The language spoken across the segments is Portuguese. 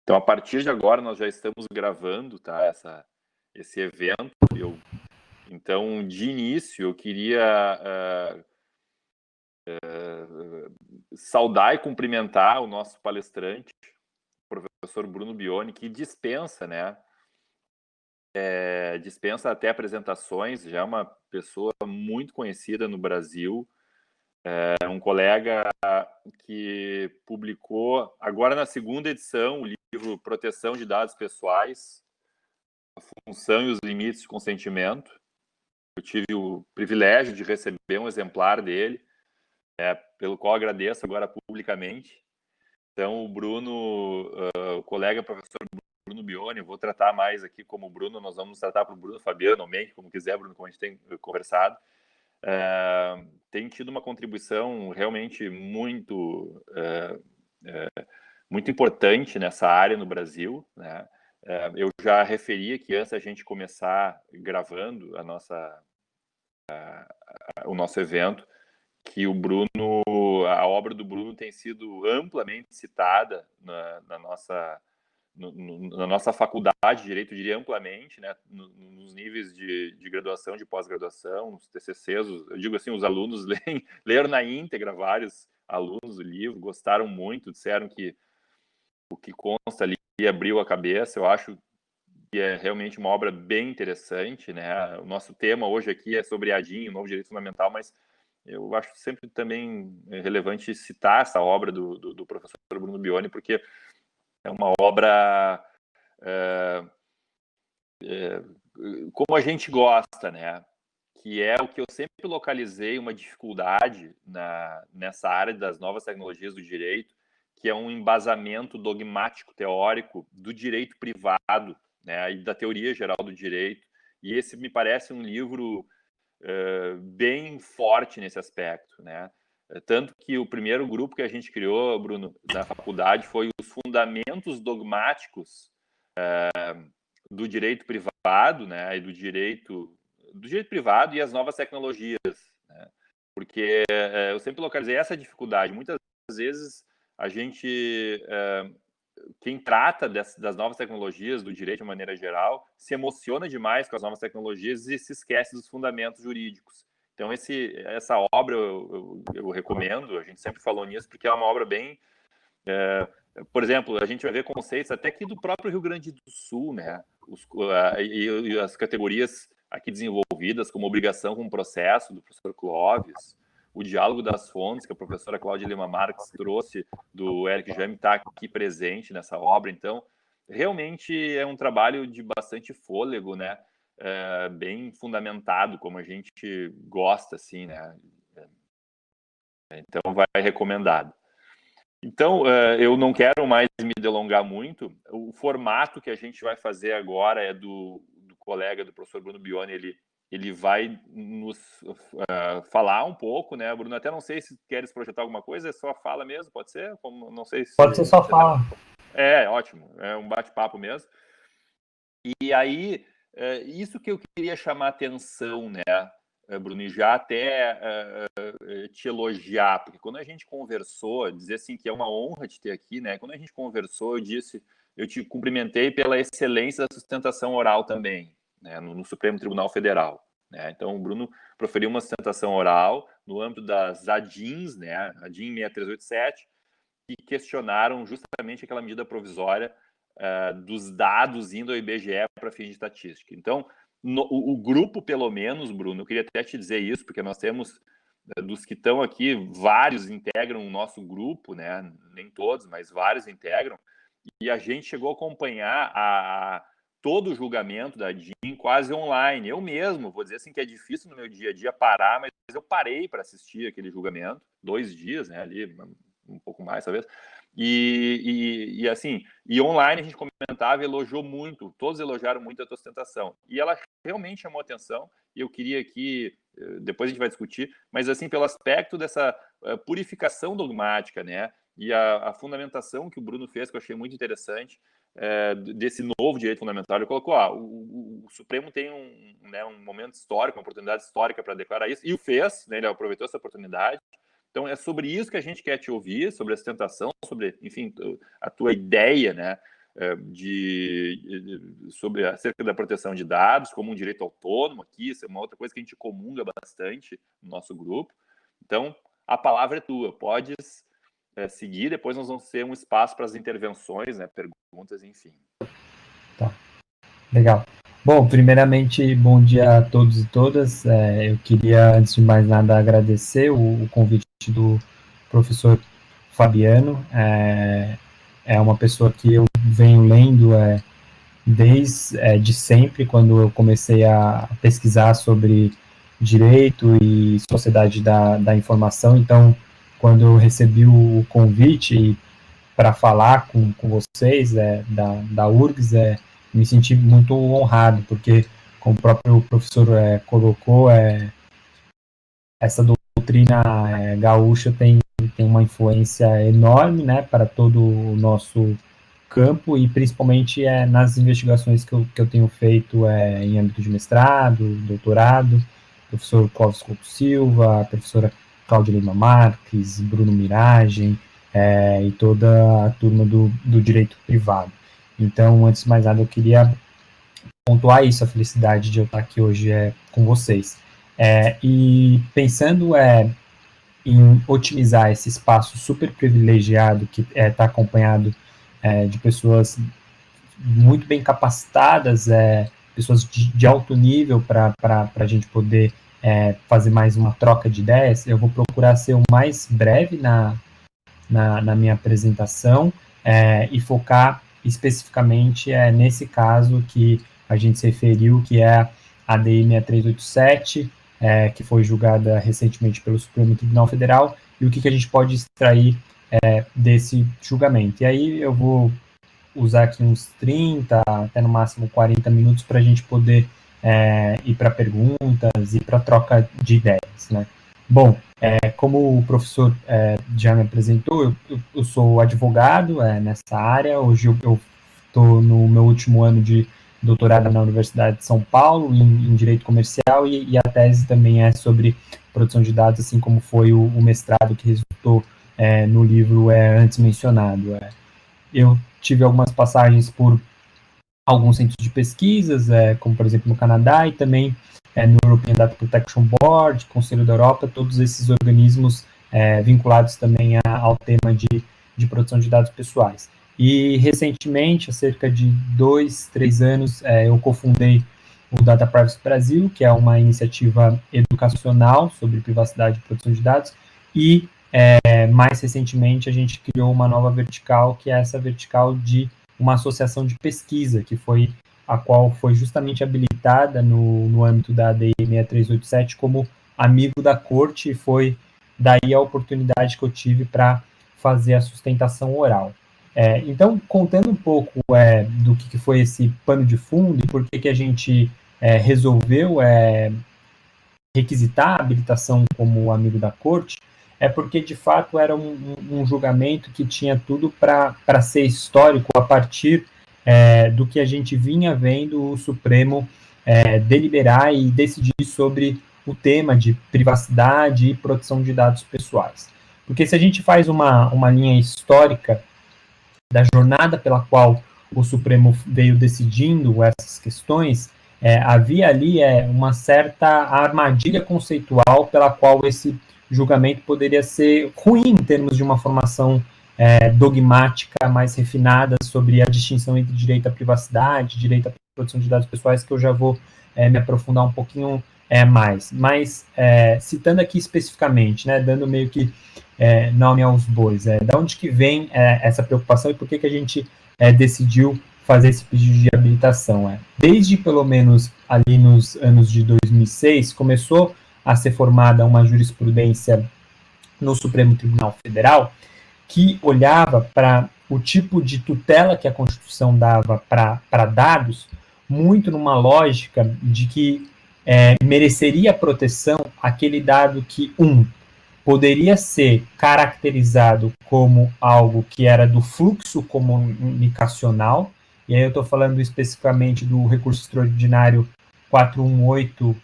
Então, a partir de agora, nós já estamos gravando, tá, esse evento. Então, de início, eu queria saudar e cumprimentar o nosso palestrante, o professor Bruno Bione, que dispensa, né? Dispensa até apresentações, já é uma pessoa muito conhecida no Brasil, é um colega que publicou, agora na segunda edição, o livro Proteção de Dados Pessoais, a Função e os Limites de Consentimento. Eu tive o privilégio de receber um exemplar dele, pelo qual agradeço agora publicamente. Então, o Bruno, o colega professor Bruno Bione, eu vou tratar mais aqui como Bruno, nós vamos tratar para o Bruno Fabiano, ou Menck, como quiser, Bruno, como a gente tem conversado. Tem tido uma contribuição realmente muito importante nessa área no Brasil, né? Eu já referi que antes da gente começar gravando o nosso evento, que o Bruno, a obra do Bruno tem sido amplamente citada na nossa faculdade de Direito, eu diria amplamente, né, nos níveis de graduação, de pós-graduação, nos TCCs, eu digo assim, os alunos leram na íntegra, vários alunos do livro, gostaram muito, disseram que o que consta ali abriu a cabeça. Eu acho que é realmente uma obra bem interessante, né? O nosso tema hoje aqui é sobre ADIM, o novo direito fundamental, mas eu acho sempre também relevante citar essa obra do professor Bruno Bione, porque é uma obra como a gente gosta, né? Que é o que eu sempre localizei uma dificuldade nessa área das novas tecnologias do direito, que é um embasamento dogmático teórico do direito privado, né? E da teoria geral do direito. E esse me parece um livro bem forte nesse aspecto, né? Tanto que o primeiro grupo que a gente criou, Bruno, na faculdade, foi os fundamentos dogmáticos do direito privado, né? E do direito privado e as novas tecnologias, né? Porque eu sempre localizei essa dificuldade. Muitas vezes a gente quem trata das novas tecnologias, do direito de maneira geral, se emociona demais com as novas tecnologias e se esquece dos fundamentos jurídicos. Então, essa obra eu recomendo, a gente sempre falou nisso, porque é uma obra bem... por exemplo, a gente vai ver conceitos até aqui do próprio Rio Grande do Sul, né? E as categorias aqui desenvolvidas, como obrigação com processo, do professor Clóvis, o diálogo das fontes, que a professora Cláudia Lima Marques trouxe, do Eric Jaime, está aqui presente nessa obra. Então, realmente é um trabalho de bastante fôlego, né? Bem fundamentado, como a gente gosta, assim, né? Então, vai recomendado. Então, eu não quero mais me delongar muito. O formato que a gente vai fazer agora é do colega, do professor Bruno Bione. Ele vai nos falar um pouco, né, Bruno? Até não sei se queres projetar alguma coisa, é só fala mesmo, pode ser? Como, não sei se... Pode ser só fala. Ótimo, é um bate-papo mesmo. E aí, isso que eu queria chamar a atenção, né, Bruno, e já até te elogiar, porque quando a gente conversou, dizer assim que é uma honra te ter aqui, né? Quando a gente conversou, eu te cumprimentei pela excelência da sustentação oral também, né, no Supremo Tribunal Federal, né? Então, o Bruno proferiu uma sustentação oral no âmbito das ADIMs, né, ADIM 6387, que questionaram justamente aquela medida provisória dos dados indo ao IBGE para fins de estatística. Então, o grupo, pelo menos, Bruno, eu queria até te dizer isso, porque nós temos, dos que estão aqui, vários integram o nosso grupo, né? Nem todos, mas vários integram, e a gente chegou a acompanhar todo o julgamento da DIN quase online. Eu mesmo, vou dizer assim que é difícil no meu dia a dia parar, mas eu parei para assistir aquele julgamento, 2 dias, né, ali, um pouco mais, talvez, e assim, e online a gente comentava e elogiou muito, todos elogiaram muito a tua sustentação, e ela realmente chamou atenção, e eu queria aqui, depois a gente vai discutir, mas assim, pelo aspecto dessa purificação dogmática, né, e a fundamentação que o Bruno fez, que eu achei muito interessante, desse novo direito fundamental. Ele colocou, o Supremo tem um momento histórico, uma oportunidade histórica para declarar isso, e o fez, né, ele aproveitou essa oportunidade. Então, é sobre isso que a gente quer te ouvir, sobre a sustentação, sobre, enfim, a tua ideia, né, sobre acerca da proteção de dados como um direito autônomo aqui. Isso é uma outra coisa que a gente comunga bastante no nosso grupo. Então, a palavra é tua. Podes seguir, depois nós vamos ter um espaço para as intervenções, né, perguntas, enfim. Tá, legal. Bom, primeiramente, bom dia a todos e todas. Eu queria, antes de mais nada, agradecer o convite do professor Fabiano. É uma pessoa que eu venho lendo desde sempre, quando eu comecei a pesquisar sobre direito e sociedade da informação. Então, quando eu recebi o convite para falar com vocês da URGS, me senti muito honrado, porque, como o próprio professor colocou, essa doutrina gaúcha tem uma influência enorme, né, para todo o nosso campo, e principalmente nas investigações que eu tenho feito em âmbito de mestrado, doutorado, professor Clóvis Couto Silva, a professora Cláudia Lima Marques, Bruno Miragem, e toda a turma do direito privado. Então, antes de mais nada, eu queria pontuar isso, a felicidade de eu estar aqui hoje com vocês. E pensando em otimizar esse espaço super privilegiado que está acompanhado de pessoas muito bem capacitadas, pessoas de alto nível para a gente poder fazer mais uma troca de ideias. Eu vou procurar ser o mais breve na minha apresentação e focar especificamente nesse caso que a gente se referiu, que é a DI 6387, que foi julgada recentemente pelo Supremo Tribunal Federal, e o que a gente pode extrair desse julgamento. E aí eu vou usar aqui uns 30, até no máximo 40 minutos para a gente poder ir para perguntas e para troca de ideias, né? Bom, como o professor já me apresentou, eu sou advogado nessa área. Hoje eu estou no meu último ano de doutorado na Universidade de São Paulo em Direito Comercial, e a tese também é sobre produção de dados, assim como foi o mestrado que resultou no livro antes mencionado. Eu tive algumas passagens por alguns centros de pesquisas, como por exemplo no Canadá, e também no European Data Protection Board, Conselho da Europa, todos esses organismos vinculados também ao tema de produção de dados pessoais. E recentemente, há cerca de 2, 3 anos, eu cofundei o Data Privacy Brasil, que é uma iniciativa educacional sobre privacidade e proteção de dados, e mais recentemente a gente criou uma nova vertical, que é essa vertical de uma associação de pesquisa, que foi a qual foi justamente habilitada no âmbito da DI 6387 como amigo da corte, e foi daí a oportunidade que eu tive para fazer a sustentação oral. Então, contando um pouco do que foi esse pano de fundo e por que a gente resolveu requisitar a habilitação como amigo da corte, porque de fato era um julgamento que tinha tudo para ser histórico a partir do que a gente vinha vendo o Supremo deliberar e decidir sobre o tema de privacidade e proteção de dados pessoais. Porque se a gente faz uma linha histórica da jornada pela qual o Supremo veio decidindo essas questões, havia ali uma certa armadilha conceitual pela qual esse julgamento poderia ser ruim em termos de uma formação dogmática mais refinada sobre a distinção entre direito à privacidade, direito à proteção de dados pessoais, que eu já vou me aprofundar um pouquinho mais. Mas, citando aqui especificamente, né, dando meio que nome aos bois, da onde que vem essa preocupação e por que a gente decidiu fazer esse pedido de habilitação? Desde pelo menos ali nos anos de 2006, começou a ser formada uma jurisprudência no Supremo Tribunal Federal que olhava para o tipo de tutela que a Constituição dava para dados, muito numa lógica de que mereceria proteção aquele dado que, poderia ser caracterizado como algo que era do fluxo comunicacional, e aí eu estou falando especificamente do recurso extraordinário 418-416,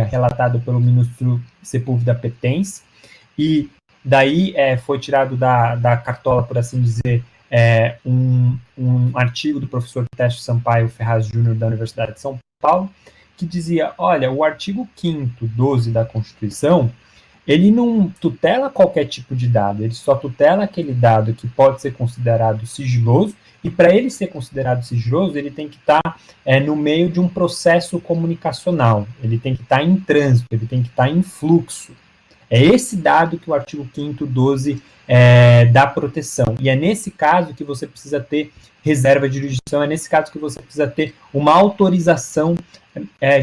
relatado pelo ministro Sepúlveda Petens, e daí foi tirado da cartola, por assim dizer, um artigo do professor Técio Sampaio Ferraz Júnior da Universidade de São Paulo, que dizia, olha, o artigo 5º, 12 da Constituição, ele não tutela qualquer tipo de dado, ele só tutela aquele dado que pode ser considerado sigiloso, e para ele ser considerado sigiloso, ele tem que estar no meio de um processo comunicacional, ele tem que estar em trânsito, ele tem que estar em fluxo. É esse dado que o artigo 5º, 12 dá proteção. E é nesse caso que você precisa ter reserva de jurisdição, é nesse caso que você precisa ter uma autorização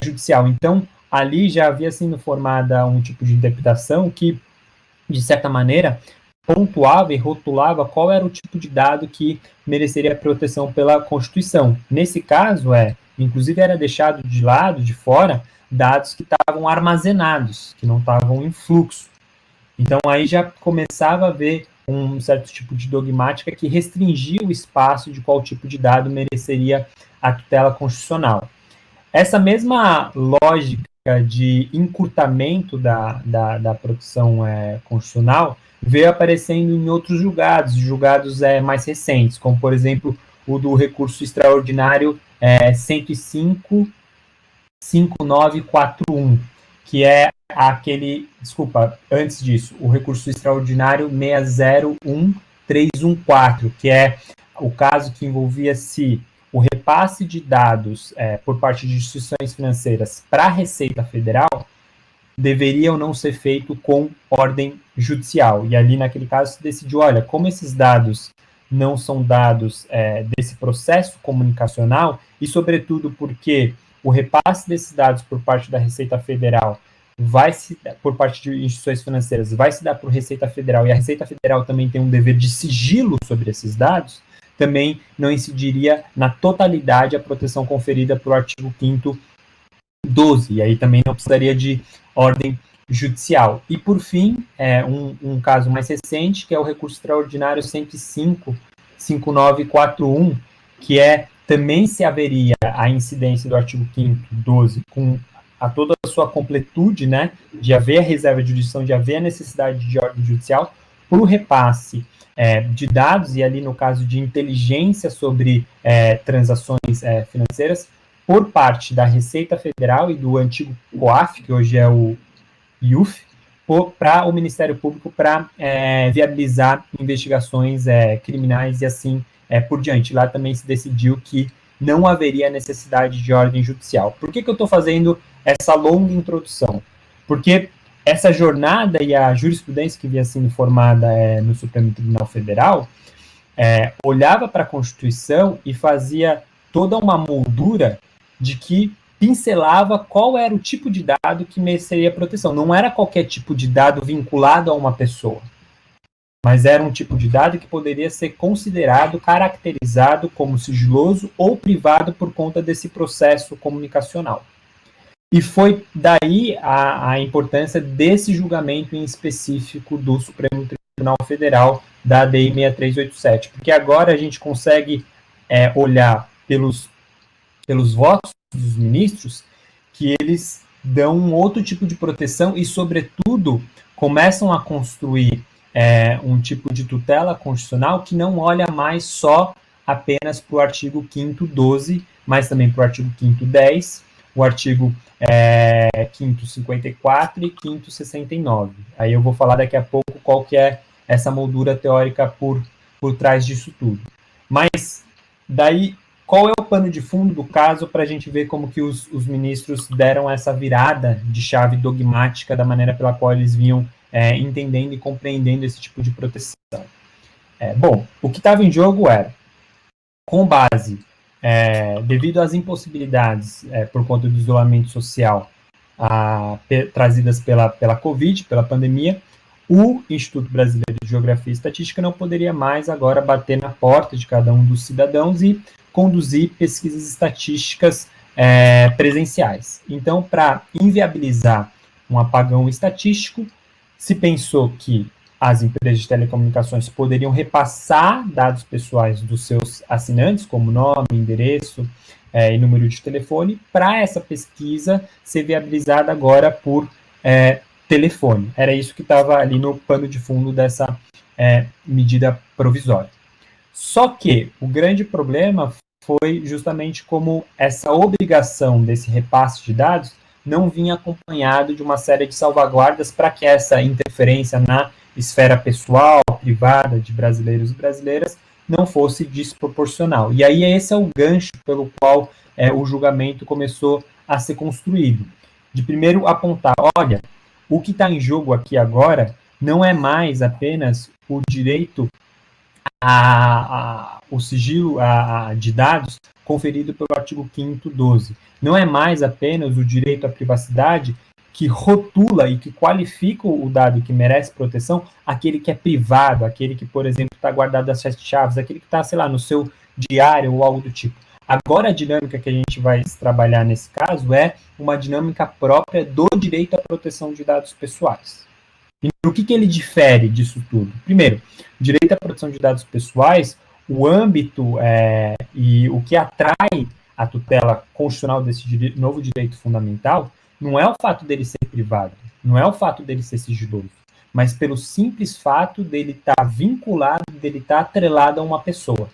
judicial. Então, ali já havia sido formada um tipo de interpretação que, de certa maneira, pontuava e rotulava qual era o tipo de dado que mereceria proteção pela Constituição. Nesse caso, inclusive era deixado de lado, de fora, dados que estavam armazenados, que não estavam em fluxo. Então, aí já começava a haver um certo tipo de dogmática que restringia o espaço de qual tipo de dado mereceria a tutela constitucional. Essa mesma lógica de encurtamento da proteção constitucional veio aparecendo em outros julgados mais recentes, como, por exemplo, o do recurso extraordinário 105.5941, que é antes disso, o recurso extraordinário 601.314, que é o caso que envolvia se o repasse de dados por parte de instituições financeiras para a Receita Federal deveria ou não ser feito com ordem judicial. E ali, naquele caso, se decidiu, olha, como esses dados não são dados desse processo comunicacional, e, sobretudo, porque o repasse desses dados por parte da Receita Federal por parte de instituições financeiras, vai se dar por Receita Federal, e a Receita Federal também tem um dever de sigilo sobre esses dados, também não incidiria na totalidade a proteção conferida pelo artigo 5º, 12, e aí também não precisaria de ordem judicial. E, por fim, um caso mais recente, que é o recurso extraordinário 105.5941, que também se haveria a incidência do artigo 5º, 12, com toda a sua completude, né, de haver a reserva de jurisdição, de haver a necessidade de ordem judicial, para o repasse de dados, e ali no caso de inteligência sobre transações financeiras, por parte da Receita Federal e do antigo COAF, que hoje é o IUF, para o Ministério Público para viabilizar investigações criminais e assim por diante. Lá também se decidiu que não haveria necessidade de ordem judicial. Por que eu estou fazendo essa longa introdução? Porque essa jornada e a jurisprudência que vinha sendo formada no Supremo Tribunal Federal olhava para a Constituição e fazia toda uma moldura de que pincelava qual era o tipo de dado que mereceria proteção. Não era qualquer tipo de dado vinculado a uma pessoa, mas era um tipo de dado que poderia ser considerado, caracterizado como sigiloso ou privado por conta desse processo comunicacional. E foi daí a importância desse julgamento em específico do Supremo Tribunal Federal da ADI 6387, porque agora a gente consegue olhar pelos votos dos ministros que eles dão um outro tipo de proteção e, sobretudo, começam a construir um tipo de tutela constitucional que não olha mais só apenas para o artigo 5º, 12, mas também para o artigo 5º, 10, o artigo 5º, 54 e 5º, 69. Aí eu vou falar daqui a pouco qual que é essa moldura teórica por trás disso tudo. Mas, daí, qual é o pano de fundo do caso para a gente ver como que os ministros deram essa virada de chave dogmática da maneira pela qual eles vinham entendendo e compreendendo esse tipo de proteção? Bom, o que estava em jogo era, com base, devido às impossibilidades por conta do isolamento social trazidas pela Covid, pela pandemia, o Instituto Brasileiro de Geografia e Estatística não poderia mais agora bater na porta de cada um dos cidadãos e conduzir pesquisas estatísticas presenciais. Então, para inviabilizar um apagão estatístico, se pensou que as empresas de telecomunicações poderiam repassar dados pessoais dos seus assinantes, como nome, endereço e número de telefone, para essa pesquisa ser viabilizada agora por telefone. Era isso que estava ali no pano de fundo dessa medida provisória. Só que o grande problema foi justamente como essa obrigação desse repasse de dados não vinha acompanhado de uma série de salvaguardas para que essa interferência na esfera pessoal, privada de brasileiros e brasileiras não fosse desproporcional. E aí esse é o gancho pelo qual o julgamento começou a ser construído. De primeiro apontar, olha, o que está em jogo aqui agora não é mais apenas o direito o sigilo de dados conferido pelo artigo 5º 12. Não é mais apenas o direito à privacidade que rotula e que qualifica o dado que merece proteção, aquele que é privado, aquele que, por exemplo, está guardado às 7 chaves, aquele que está, sei lá, no seu diário ou algo do tipo. Agora, a dinâmica que a gente vai trabalhar nesse caso é uma dinâmica própria do direito à proteção de dados pessoais. E o que ele difere disso tudo? Primeiro, direito à proteção de dados pessoais, o âmbito e o que atrai a tutela constitucional desse novo direito fundamental não é o fato dele ser privado, não é o fato dele ser sigiloso, mas pelo simples fato dele estar vinculado, dele estar atrelado a uma pessoa.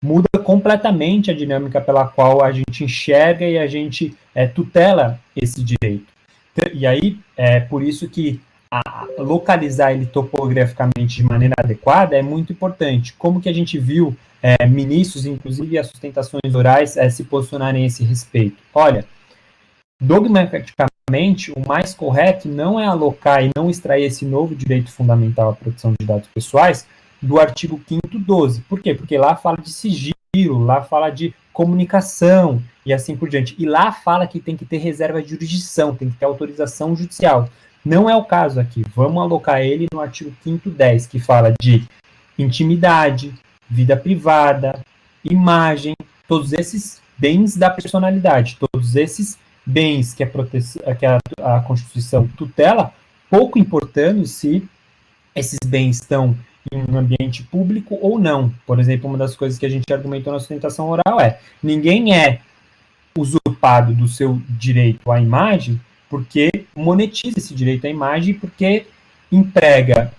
Muda completamente a dinâmica pela qual a gente enxerga e a gente tutela esse direito. E aí, é por isso que localizar ele topograficamente de maneira adequada é muito importante. Como que a gente viu ministros, inclusive as sustentações orais, se posicionarem a esse respeito? Olha, dogmaticamente, o mais correto não é alocar e não extrair esse novo direito fundamental à proteção de dados pessoais do artigo 5º 12. Por quê? Porque lá fala de sigilo, lá fala de comunicação e assim por diante. E lá fala que tem que ter reserva de jurisdição, tem que ter autorização judicial. Não é o caso aqui. Vamos alocar ele no artigo 5º 10, que fala de intimidade, vida privada, imagem, todos esses bens da personalidade, todos esses bens que a Constituição tutela, pouco importando se esses bens estão em um ambiente público ou não. Por exemplo, uma das coisas que a gente argumentou na sustentação oral ninguém é usurpado do seu direito à imagem porque monetiza esse direito à imagem, porque emprega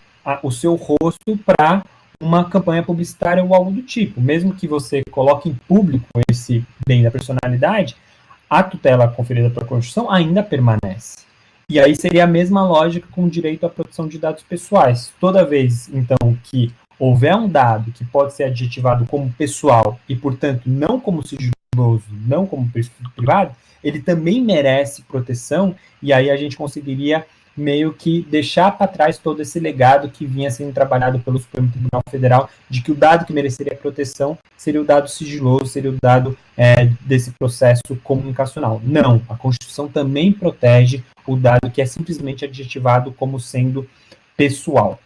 o seu rosto para uma campanha publicitária ou algo do tipo. Mesmo que você coloque em público esse bem da personalidade, a tutela conferida pela Constituição ainda permanece. E aí seria a mesma lógica com o direito à proteção de dados pessoais. Toda vez, então, que houver um dado que pode ser adjetivado como pessoal e, portanto, não como sigiloso, não como privado, ele também merece proteção, e aí a gente conseguiria meio que deixar para trás todo esse legado que vinha sendo trabalhado pelo Supremo Tribunal Federal, de que o dado que mereceria proteção seria o dado sigiloso, seria o dado desse processo comunicacional. Não, a Constituição também protege o dado que é simplesmente adjetivado como sendo pessoal.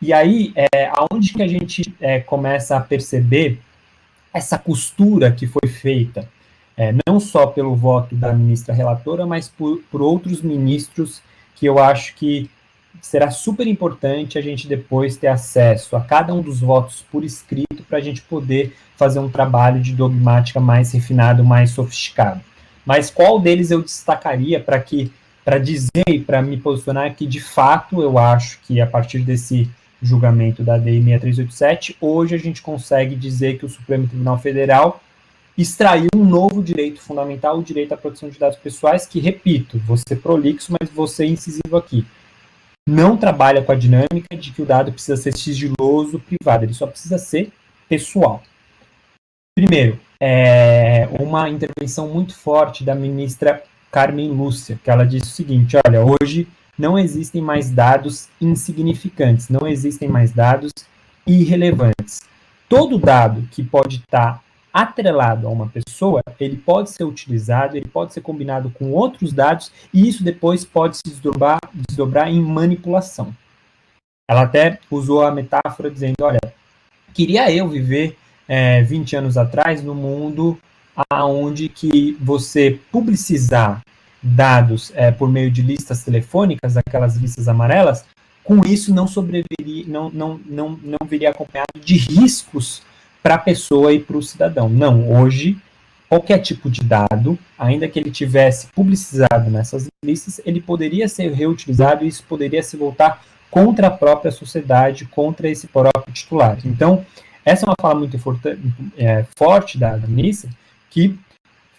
E aí, aonde que a gente começa a perceber essa costura que foi feita, não só pelo voto da ministra relatora, mas por outros ministros, que eu acho que será super importante a gente depois ter acesso a cada um dos votos por escrito para a gente poder fazer um trabalho de dogmática mais refinado, mais sofisticado. Mas qual deles eu destacaria para dizer e para me posicionar que, de fato, eu acho que a partir desse julgamento da DI 6387, hoje a gente consegue dizer que o Supremo Tribunal Federal extraiu um novo direito fundamental, o direito à proteção de dados pessoais, que, repito, vou ser prolixo, mas vou ser incisivo aqui. Não trabalha com a dinâmica de que o dado precisa ser sigiloso, privado, ele só precisa ser pessoal. Primeiro, uma intervenção muito forte da ministra Carmen Lúcia, que ela disse o seguinte: olha, hoje não existem mais dados insignificantes, não existem mais dados irrelevantes. Todo dado que pode estar atrelado a uma pessoa, ele pode ser utilizado, ele pode ser combinado com outros dados, e isso depois pode se desdobrar em manipulação. Ela até usou a metáfora dizendo, olha, queria eu viver 20 anos atrás no mundo onde que você publicizar dados por meio de listas telefônicas, aquelas listas amarelas, com isso não viria acompanhado de riscos para a pessoa e para o cidadão. Não, hoje, qualquer tipo de dado, ainda que ele tivesse publicizado nessas listas, ele poderia ser reutilizado e isso poderia se voltar contra a própria sociedade, contra esse próprio titular. Então, essa é uma fala muito forte da ministra, que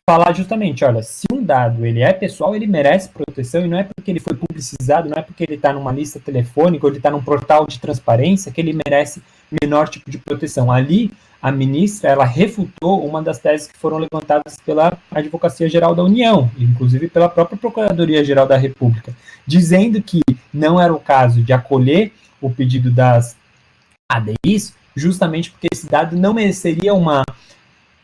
falar justamente, olha, se um dado ele é pessoal, ele merece proteção, e não é porque ele foi publicizado, não é porque ele está numa lista telefônica ou ele está num portal de transparência que ele merece menor tipo de proteção. Ali, a ministra, ela refutou uma das teses que foram levantadas pela Advocacia Geral da União, inclusive pela própria Procuradoria-Geral da República, dizendo que não era o caso de acolher o pedido das ADIs, justamente porque esse dado não mereceria uma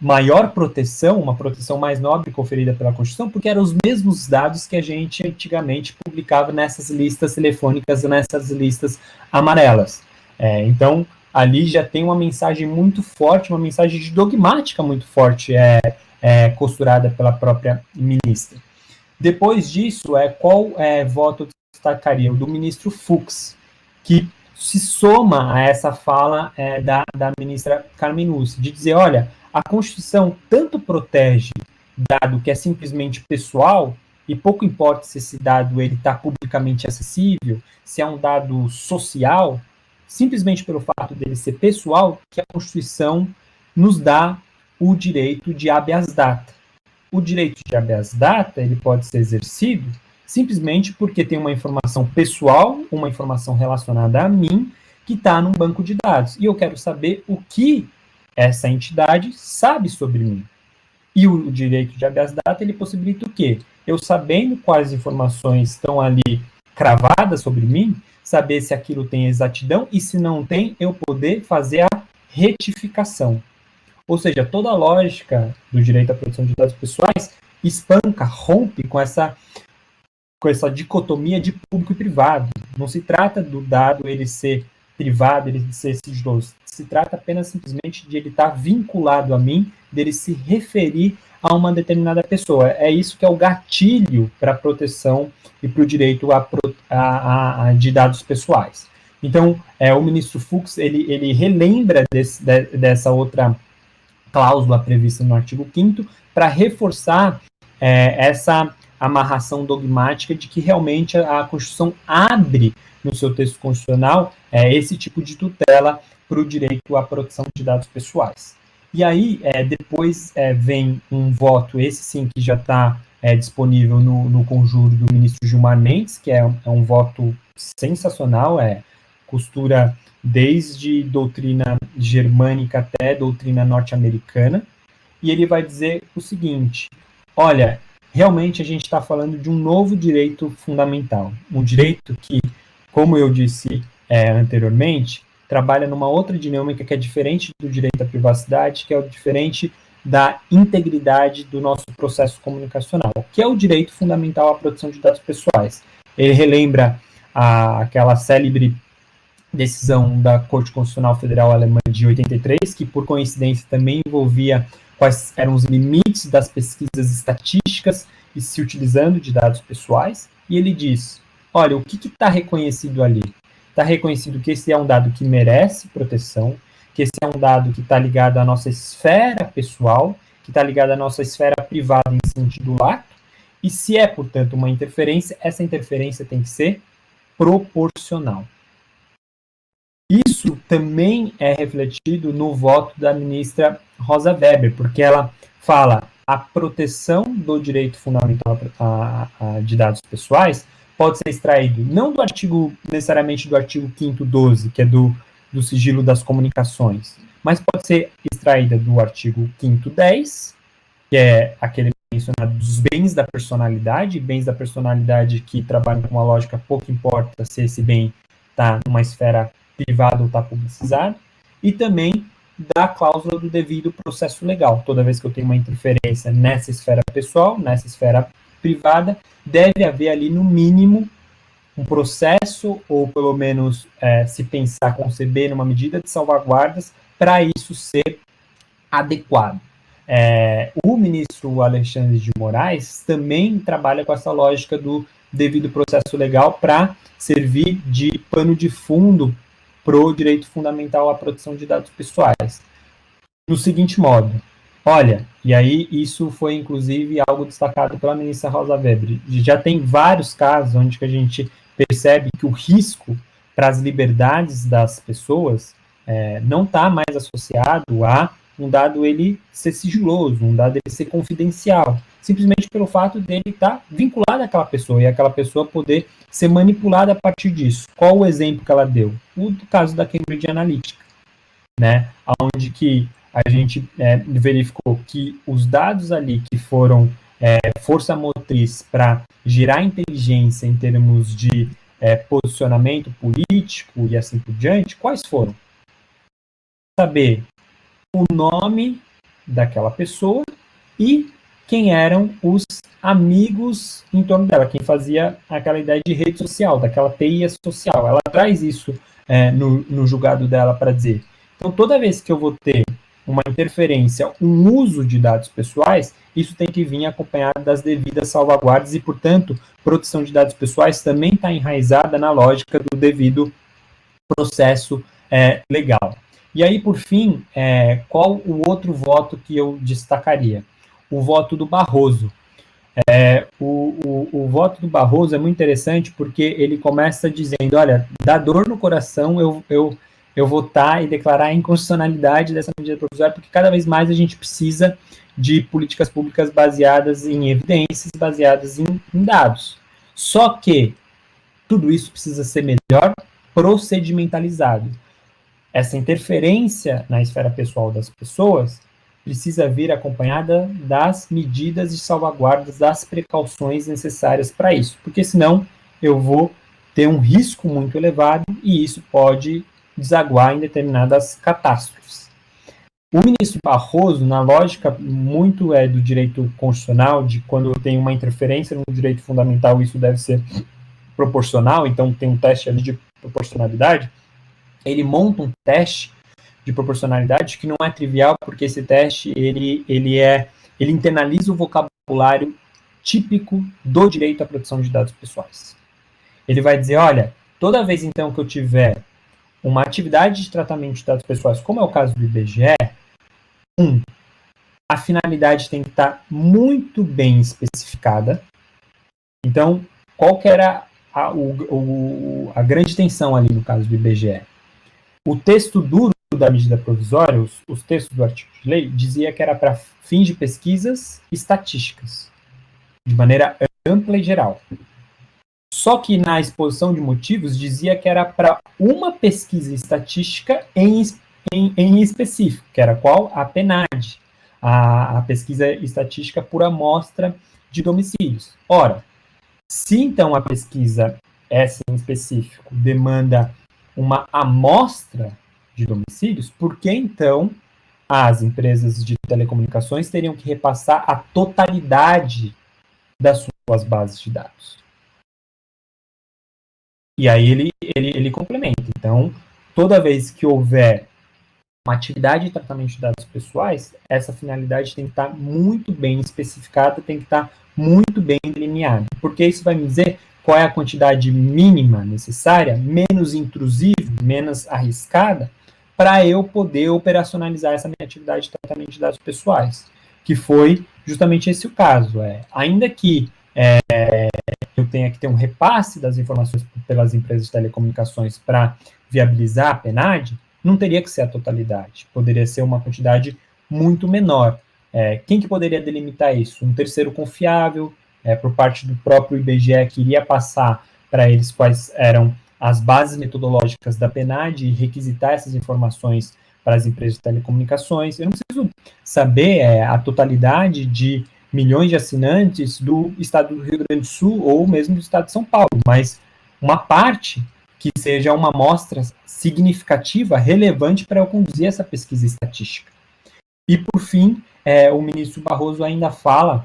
maior proteção, uma proteção mais nobre conferida pela Constituição, porque eram os mesmos dados que a gente antigamente publicava nessas listas telefônicas, nessas listas amarelas. Então, ali já tem uma mensagem muito forte, uma mensagem de dogmática muito forte, costurada pela própria ministra. Depois disso, qual voto destacaria? O do ministro Fux, que se soma a essa fala da ministra Carmen Lúcia, de dizer, olha, a Constituição tanto protege dado que é simplesmente pessoal, e pouco importa se esse dado está publicamente acessível, se é um dado social, simplesmente pelo fato dele ser pessoal, que a Constituição nos dá o direito de habeas data. O direito de habeas data ele pode ser exercido simplesmente porque tem uma informação pessoal, uma informação relacionada a mim, que está num banco de dados. E eu quero saber o que essa entidade sabe sobre mim. E o direito de habeas data, ele possibilita o quê? Eu sabendo quais informações estão ali cravadas sobre mim, saber se aquilo tem exatidão, e se não tem, eu poder fazer a retificação. Ou seja, toda a lógica do direito à proteção de dados pessoais espanca, rompe com essa dicotomia de público e privado. Não se trata do dado ele ser privado, ele ser sigiloso. Se trata apenas simplesmente de ele estar vinculado a mim, dele se referir a uma determinada pessoa. É isso que é o gatilho para a proteção e para o direito de dados pessoais. Então, o ministro Fux, ele relembra dessa outra cláusula prevista no artigo 5º para reforçar essa amarração dogmática de que realmente a Constituição abre no seu texto constitucional esse tipo de tutela para o direito à proteção de dados pessoais. E aí, depois vem um voto, esse sim que já está disponível no conjuro do ministro Gilmar Mendes, que é um voto sensacional, costura desde doutrina germânica até doutrina norte-americana, e ele vai dizer o seguinte, olha, realmente a gente está falando de um novo direito fundamental, um direito que, como eu disse anteriormente, trabalha numa outra dinâmica que é diferente do direito à privacidade, que é diferente da integridade do nosso processo comunicacional, que é o direito fundamental à proteção de dados pessoais. Ele relembra aquela célebre decisão da Corte Constitucional Federal Alemã de 83, que por coincidência também envolvia quais eram os limites das pesquisas estatísticas e se utilizando de dados pessoais, e ele diz, olha, o que está reconhecido ali? Está reconhecido que esse é um dado que merece proteção, que esse é um dado que está ligado à nossa esfera pessoal, que está ligado à nossa esfera privada em sentido lato, e se é, portanto, uma interferência, essa interferência tem que ser proporcional. Isso também é refletido no voto da ministra Rosa Weber, porque ela fala a proteção do direito fundamental de dados pessoais pode ser extraído não do artigo, necessariamente do artigo 5º 12, que é do sigilo das comunicações, mas pode ser extraída do artigo 5º 10, que é aquele mencionado dos bens da personalidade que trabalham com uma lógica, pouco importa se esse bem está numa esfera privada ou está publicizado, e também da cláusula do devido processo legal. Toda vez que eu tenho uma interferência nessa esfera pessoal, nessa esfera privada, deve haver ali, no mínimo, um processo, ou pelo menos se pensar, conceber numa medida de salvaguardas para isso ser adequado. O ministro Alexandre de Moraes também trabalha com essa lógica do devido processo legal para servir de pano de fundo para o direito fundamental à proteção de dados pessoais. No seguinte modo, olha, e aí isso foi inclusive algo destacado pela ministra Rosa Weber, já tem vários casos onde que a gente percebe que o risco para as liberdades das pessoas não está mais associado a um dado ele ser sigiloso, um dado ele ser confidencial, simplesmente pelo fato dele estar vinculado àquela pessoa e aquela pessoa poder ser manipulada a partir disso. Qual o exemplo que ela deu? O caso da Cambridge Analytica, né, onde que a gente verificou que os dados ali que foram força motriz para gerar inteligência em termos de posicionamento político e assim por diante, quais foram? Saber o nome daquela pessoa e quem eram os amigos em torno dela, quem fazia aquela ideia de rede social, daquela teia social. Ela traz isso no julgado dela para dizer. Então, toda vez que eu vou ter uma interferência, um uso de dados pessoais, isso tem que vir acompanhado das devidas salvaguardas e, portanto, proteção de dados pessoais também está enraizada na lógica do devido processo legal. E aí, por fim, qual o outro voto que eu destacaria? O voto do Barroso. O voto do Barroso é muito interessante porque ele começa dizendo, olha, dá dor no coração eu votar e declarar a inconstitucionalidade dessa medida provisória, porque cada vez mais a gente precisa de políticas públicas baseadas em evidências, baseadas em dados. Só que tudo isso precisa ser melhor procedimentalizado. Essa interferência na esfera pessoal das pessoas precisa vir acompanhada das medidas de salvaguardas, das precauções necessárias para isso, porque senão eu vou ter um risco muito elevado e isso pode desaguar em determinadas catástrofes. O ministro Barroso, na lógica muito do direito constitucional, de quando eu tenho uma interferência no direito fundamental, isso deve ser proporcional, então tem um teste ali de proporcionalidade, ele monta um teste de proporcionalidade que não é trivial, porque esse teste ele internaliza o vocabulário típico do direito à proteção de dados pessoais. Ele vai dizer, olha, toda vez então que eu tiver uma atividade de tratamento de dados pessoais, como é o caso do IBGE, a finalidade tem que estar muito bem especificada. Então, qual que era a grande tensão ali no caso do IBGE? O texto duro da medida provisória, os textos do artigo de lei, dizia que era para fins de pesquisas estatísticas, de maneira ampla e geral. Só que na exposição de motivos dizia que era para uma pesquisa estatística em específico, que era qual? A PNAD, a pesquisa estatística por amostra de domicílios. Ora, se então a pesquisa, essa em específico, demanda uma amostra de domicílios, por que então as empresas de telecomunicações teriam que repassar a totalidade das suas bases de dados? E aí ele complementa. Então, toda vez que houver uma atividade de tratamento de dados pessoais, essa finalidade tem que estar muito bem especificada, tem que estar muito bem delineada, porque isso vai me dizer qual é a quantidade mínima necessária, menos intrusiva, menos arriscada, para eu poder operacionalizar essa minha atividade de tratamento de dados pessoais, que foi justamente esse o caso. Ainda que eu tenha que ter um repasse das informações pelas empresas de telecomunicações para viabilizar a PNAD, não teria que ser a totalidade, poderia ser uma quantidade muito menor. Quem que poderia delimitar isso? Um terceiro confiável, por parte do próprio IBGE, que iria passar para eles quais eram as bases metodológicas da PNAD e requisitar essas informações para as empresas de telecomunicações. Eu não preciso saber a totalidade de milhões de assinantes do estado do Rio Grande do Sul ou mesmo do estado de São Paulo, mas uma parte que seja uma amostra significativa, relevante para eu conduzir essa pesquisa estatística. E, por fim, o ministro Barroso ainda fala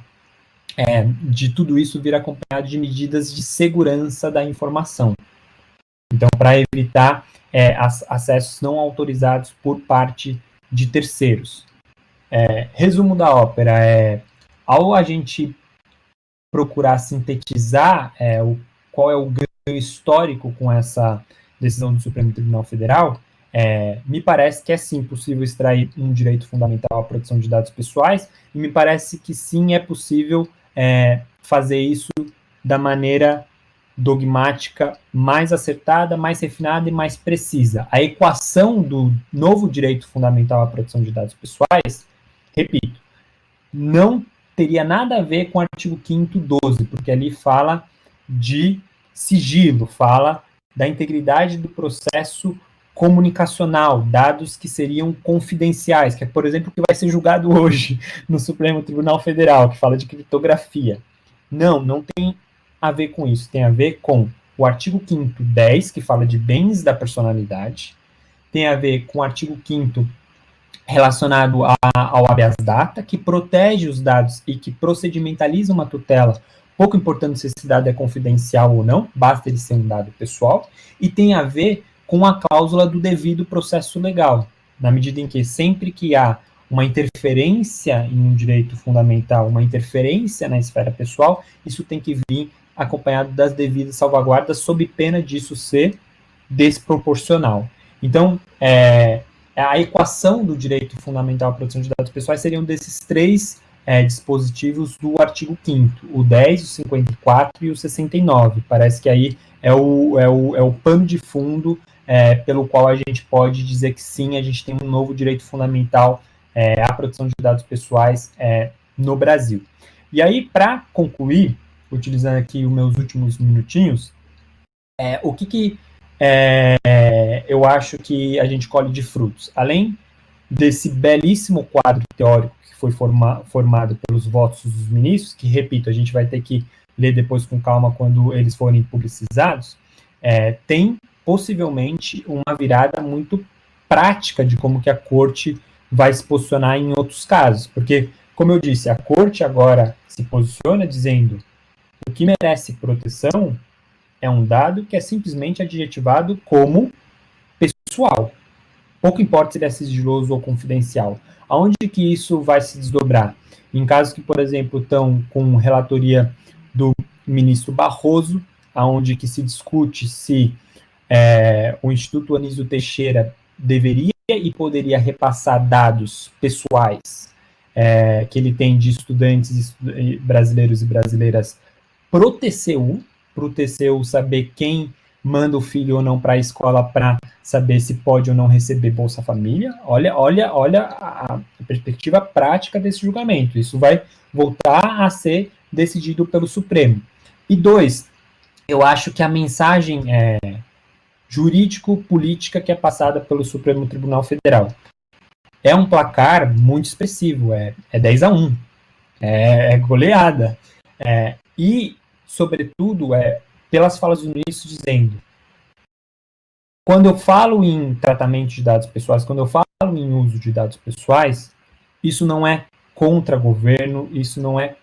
de tudo isso vir acompanhado de medidas de segurança da informação. Então, para evitar acessos não autorizados por parte de terceiros. Resumo da ópera ao a gente procurar sintetizar qual é o ganho histórico com essa decisão do Supremo Tribunal Federal, me parece que é sim possível extrair um direito fundamental à proteção de dados pessoais, e me parece que sim é possível fazer isso da maneira dogmática mais acertada, mais refinada e mais precisa. A equação do novo direito fundamental à proteção de dados pessoais, repito, não teria nada a ver com o artigo 5º 12, porque ali fala de sigilo, fala da integridade do processo comunicacional, dados que seriam confidenciais, que é, por exemplo, o que vai ser julgado hoje no Supremo Tribunal Federal, que fala de criptografia. Não tem a ver com isso, tem a ver com o artigo 5º 10, que fala de bens da personalidade, tem a ver com o artigo 5º relacionado ao habeas data, que protege os dados e que procedimentaliza uma tutela, pouco importando se esse dado é confidencial ou não, basta ele ser um dado pessoal, e tem a ver com a cláusula do devido processo legal, na medida em que sempre que há uma interferência em um direito fundamental, uma interferência na esfera pessoal, isso tem que vir acompanhado das devidas salvaguardas, sob pena disso ser desproporcional. Então, a equação do direito fundamental à proteção de dados pessoais seriam desses três dispositivos do artigo 5º, o 10, o 54 e o 69. Parece que aí é o pano de fundo pelo qual a gente pode dizer que sim, a gente tem um novo direito fundamental à proteção de dados pessoais no Brasil. E aí, para concluir, utilizando aqui os meus últimos minutinhos, o que eu acho que a gente colhe de frutos? Além desse belíssimo quadro teórico que foi formado pelos votos dos ministros, que, repito, a gente vai ter que ler depois com calma quando eles forem publicizados, tem possivelmente uma virada muito prática de como que a corte vai se posicionar em outros casos, porque, como eu disse, a corte agora se posiciona dizendo o que merece proteção é um dado que é simplesmente adjetivado como pessoal. Pouco importa se ele é sigiloso ou confidencial. Aonde que isso vai se desdobrar? Em casos que, por exemplo, estão com relatoria do ministro Barroso, aonde que se discute se o Instituto Anísio Teixeira deveria e poderia repassar dados pessoais que ele tem de estudantes brasileiros e brasileiras pro TCU saber quem manda o filho ou não para a escola para saber se pode ou não receber Bolsa Família. Olha a perspectiva prática desse julgamento. Isso vai voltar a ser decidido pelo Supremo. E 2, eu acho que a mensagem jurídico-política que é passada pelo Supremo Tribunal Federal é um placar muito expressivo, é 10-1, é goleada. E, sobretudo, pelas falas do ministro dizendo, quando eu falo em tratamento de dados pessoais, quando eu falo em uso de dados pessoais, isso não é contra governo, isso não é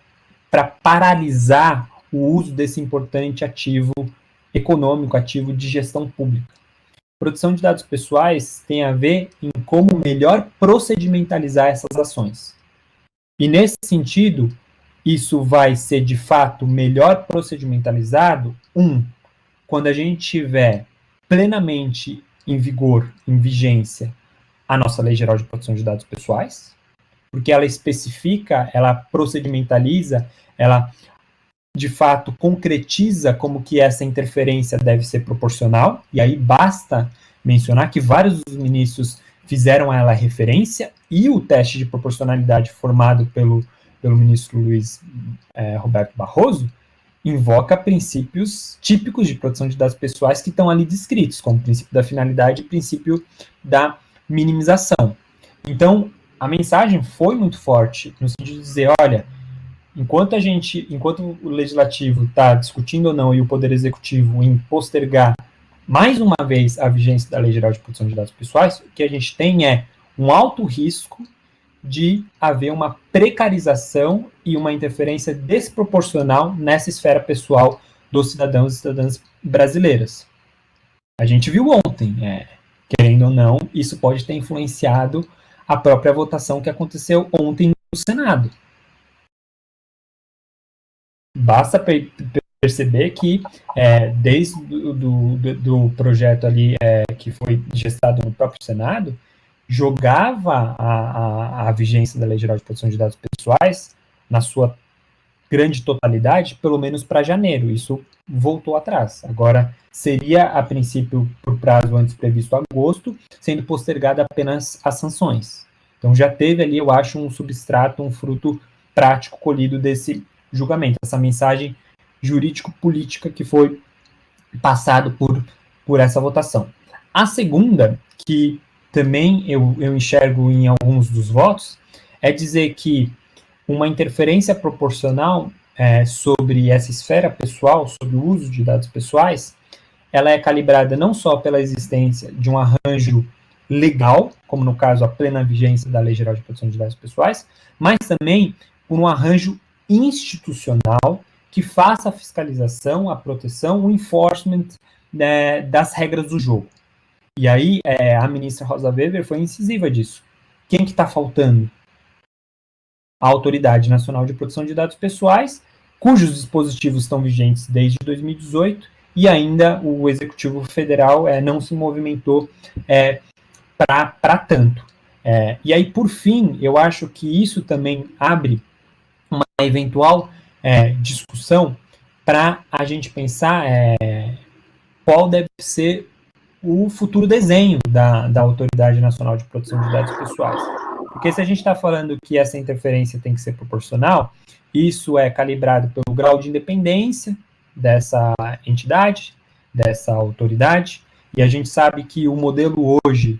para paralisar o uso desse importante ativo econômico, ativo de gestão pública. Proteção de dados pessoais tem a ver em como melhor procedimentalizar essas ações. E, nesse sentido, isso vai ser, de fato, melhor procedimentalizado, quando a gente tiver plenamente em vigor, em vigência, a nossa Lei Geral de Proteção de Dados Pessoais, porque ela especifica, ela procedimentaliza, ela, de fato, concretiza como que essa interferência deve ser proporcional, e aí basta mencionar que vários dos ministros fizeram a ela referência, e o teste de proporcionalidade formado pelo ministro Luiz Roberto Barroso, invoca princípios típicos de proteção de dados pessoais que estão ali descritos, como o princípio da finalidade e o princípio da minimização. Então, a mensagem foi muito forte, no sentido de dizer, olha, enquanto o legislativo está discutindo ou não, e o poder executivo em postergar mais uma vez a vigência da Lei Geral de Proteção de Dados Pessoais, o que a gente tem é um alto risco de haver uma precarização e uma interferência desproporcional nessa esfera pessoal dos cidadãos e cidadãs brasileiras. A gente viu ontem, querendo ou não, isso pode ter influenciado a própria votação que aconteceu ontem no Senado. Basta perceber que, desde do projeto ali que foi gestado no próprio Senado, jogava a vigência da Lei Geral de Proteção de Dados Pessoais, na sua grande totalidade, pelo menos para janeiro. Isso voltou atrás. Agora, seria, a princípio, por prazo antes previsto agosto, sendo postergada apenas as sanções. Então, já teve ali, eu acho, um substrato, um fruto prático colhido desse julgamento, essa mensagem jurídico-política que foi passado por essa votação. A segunda, que também eu enxergo em alguns dos votos, é dizer que uma interferência proporcional sobre essa esfera pessoal, sobre o uso de dados pessoais, ela é calibrada não só pela existência de um arranjo legal, como no caso a plena vigência da Lei Geral de Proteção de Dados Pessoais, mas também por um arranjo institucional que faça a fiscalização, a proteção, o enforcement das regras do jogo. E aí a ministra Rosa Weber foi incisiva disso. Quem que está faltando? A Autoridade Nacional de Proteção de Dados Pessoais, cujos dispositivos estão vigentes desde 2018, e ainda o Executivo Federal não se movimentou para tanto. E aí, por fim, eu acho que isso também abre uma eventual discussão para a gente pensar qual deve ser o futuro desenho da Autoridade Nacional de Proteção de Dados Pessoais. Porque se a gente está falando que essa interferência tem que ser proporcional, isso é calibrado pelo grau de independência dessa entidade, dessa autoridade, e a gente sabe que o modelo hoje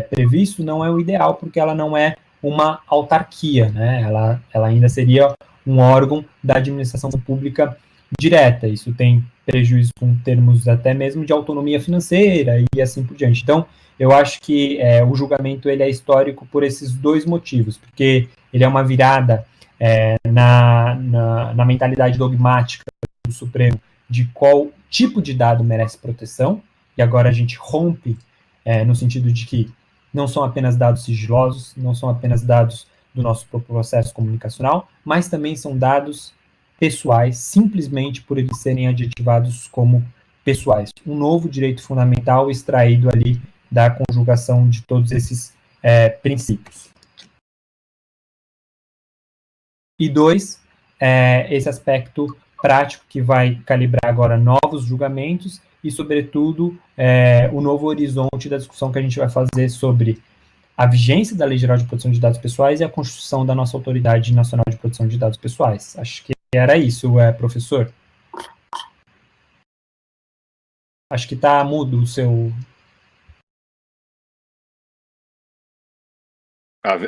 previsto não é o ideal, porque ela não é uma autarquia, né? Ela ainda seria um órgão da administração pública direta. Isso tem prejuízo com termos até mesmo de autonomia financeira e assim por diante. Então, eu acho que o julgamento ele é histórico por esses dois motivos, porque ele é uma virada na mentalidade dogmática do Supremo de qual tipo de dado merece proteção, e agora a gente rompe no sentido de que não são apenas dados sigilosos, não são apenas dados do nosso processo comunicacional, mas também são dados pessoais, simplesmente por eles serem adjetivados como pessoais. Um novo direito fundamental extraído ali da conjugação de todos esses princípios. E dois, esse aspecto prático que vai calibrar agora novos julgamentos e, sobretudo, o novo horizonte da discussão que a gente vai fazer sobre a vigência da Lei Geral de Proteção de Dados Pessoais e a construção da nossa Autoridade Nacional de Proteção de Dados Pessoais. Acho que era isso, professor. Acho que está mudo o seu...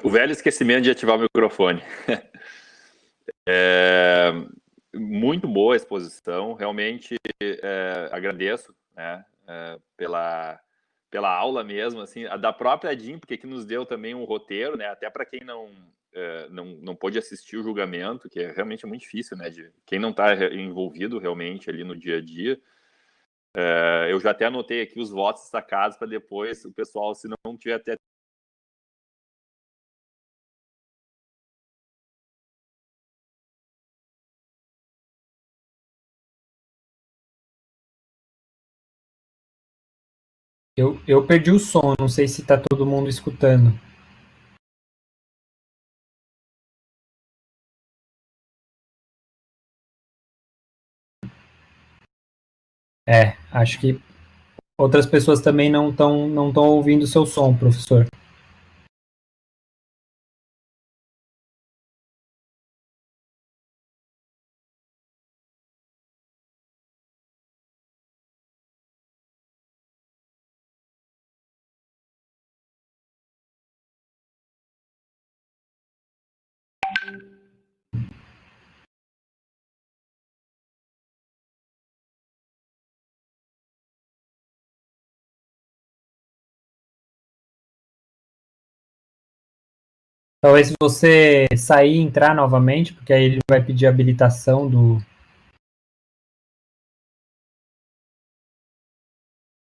O velho esquecimento de ativar o microfone. Muito boa a exposição, realmente agradeço, né, pela aula mesmo, assim, a da própria DIN, porque que nos deu também um roteiro, né, até para quem não pôde assistir o julgamento, que é realmente muito difícil, né, de quem não está envolvido realmente ali no dia a dia. Eu já até anotei aqui os votos destacados para depois o pessoal, se não tiver até Eu perdi o som, não sei se está todo mundo escutando. Acho que outras pessoas também não estão ouvindo o seu som, professor. Talvez se você sair e entrar novamente, porque aí ele vai pedir habilitação do...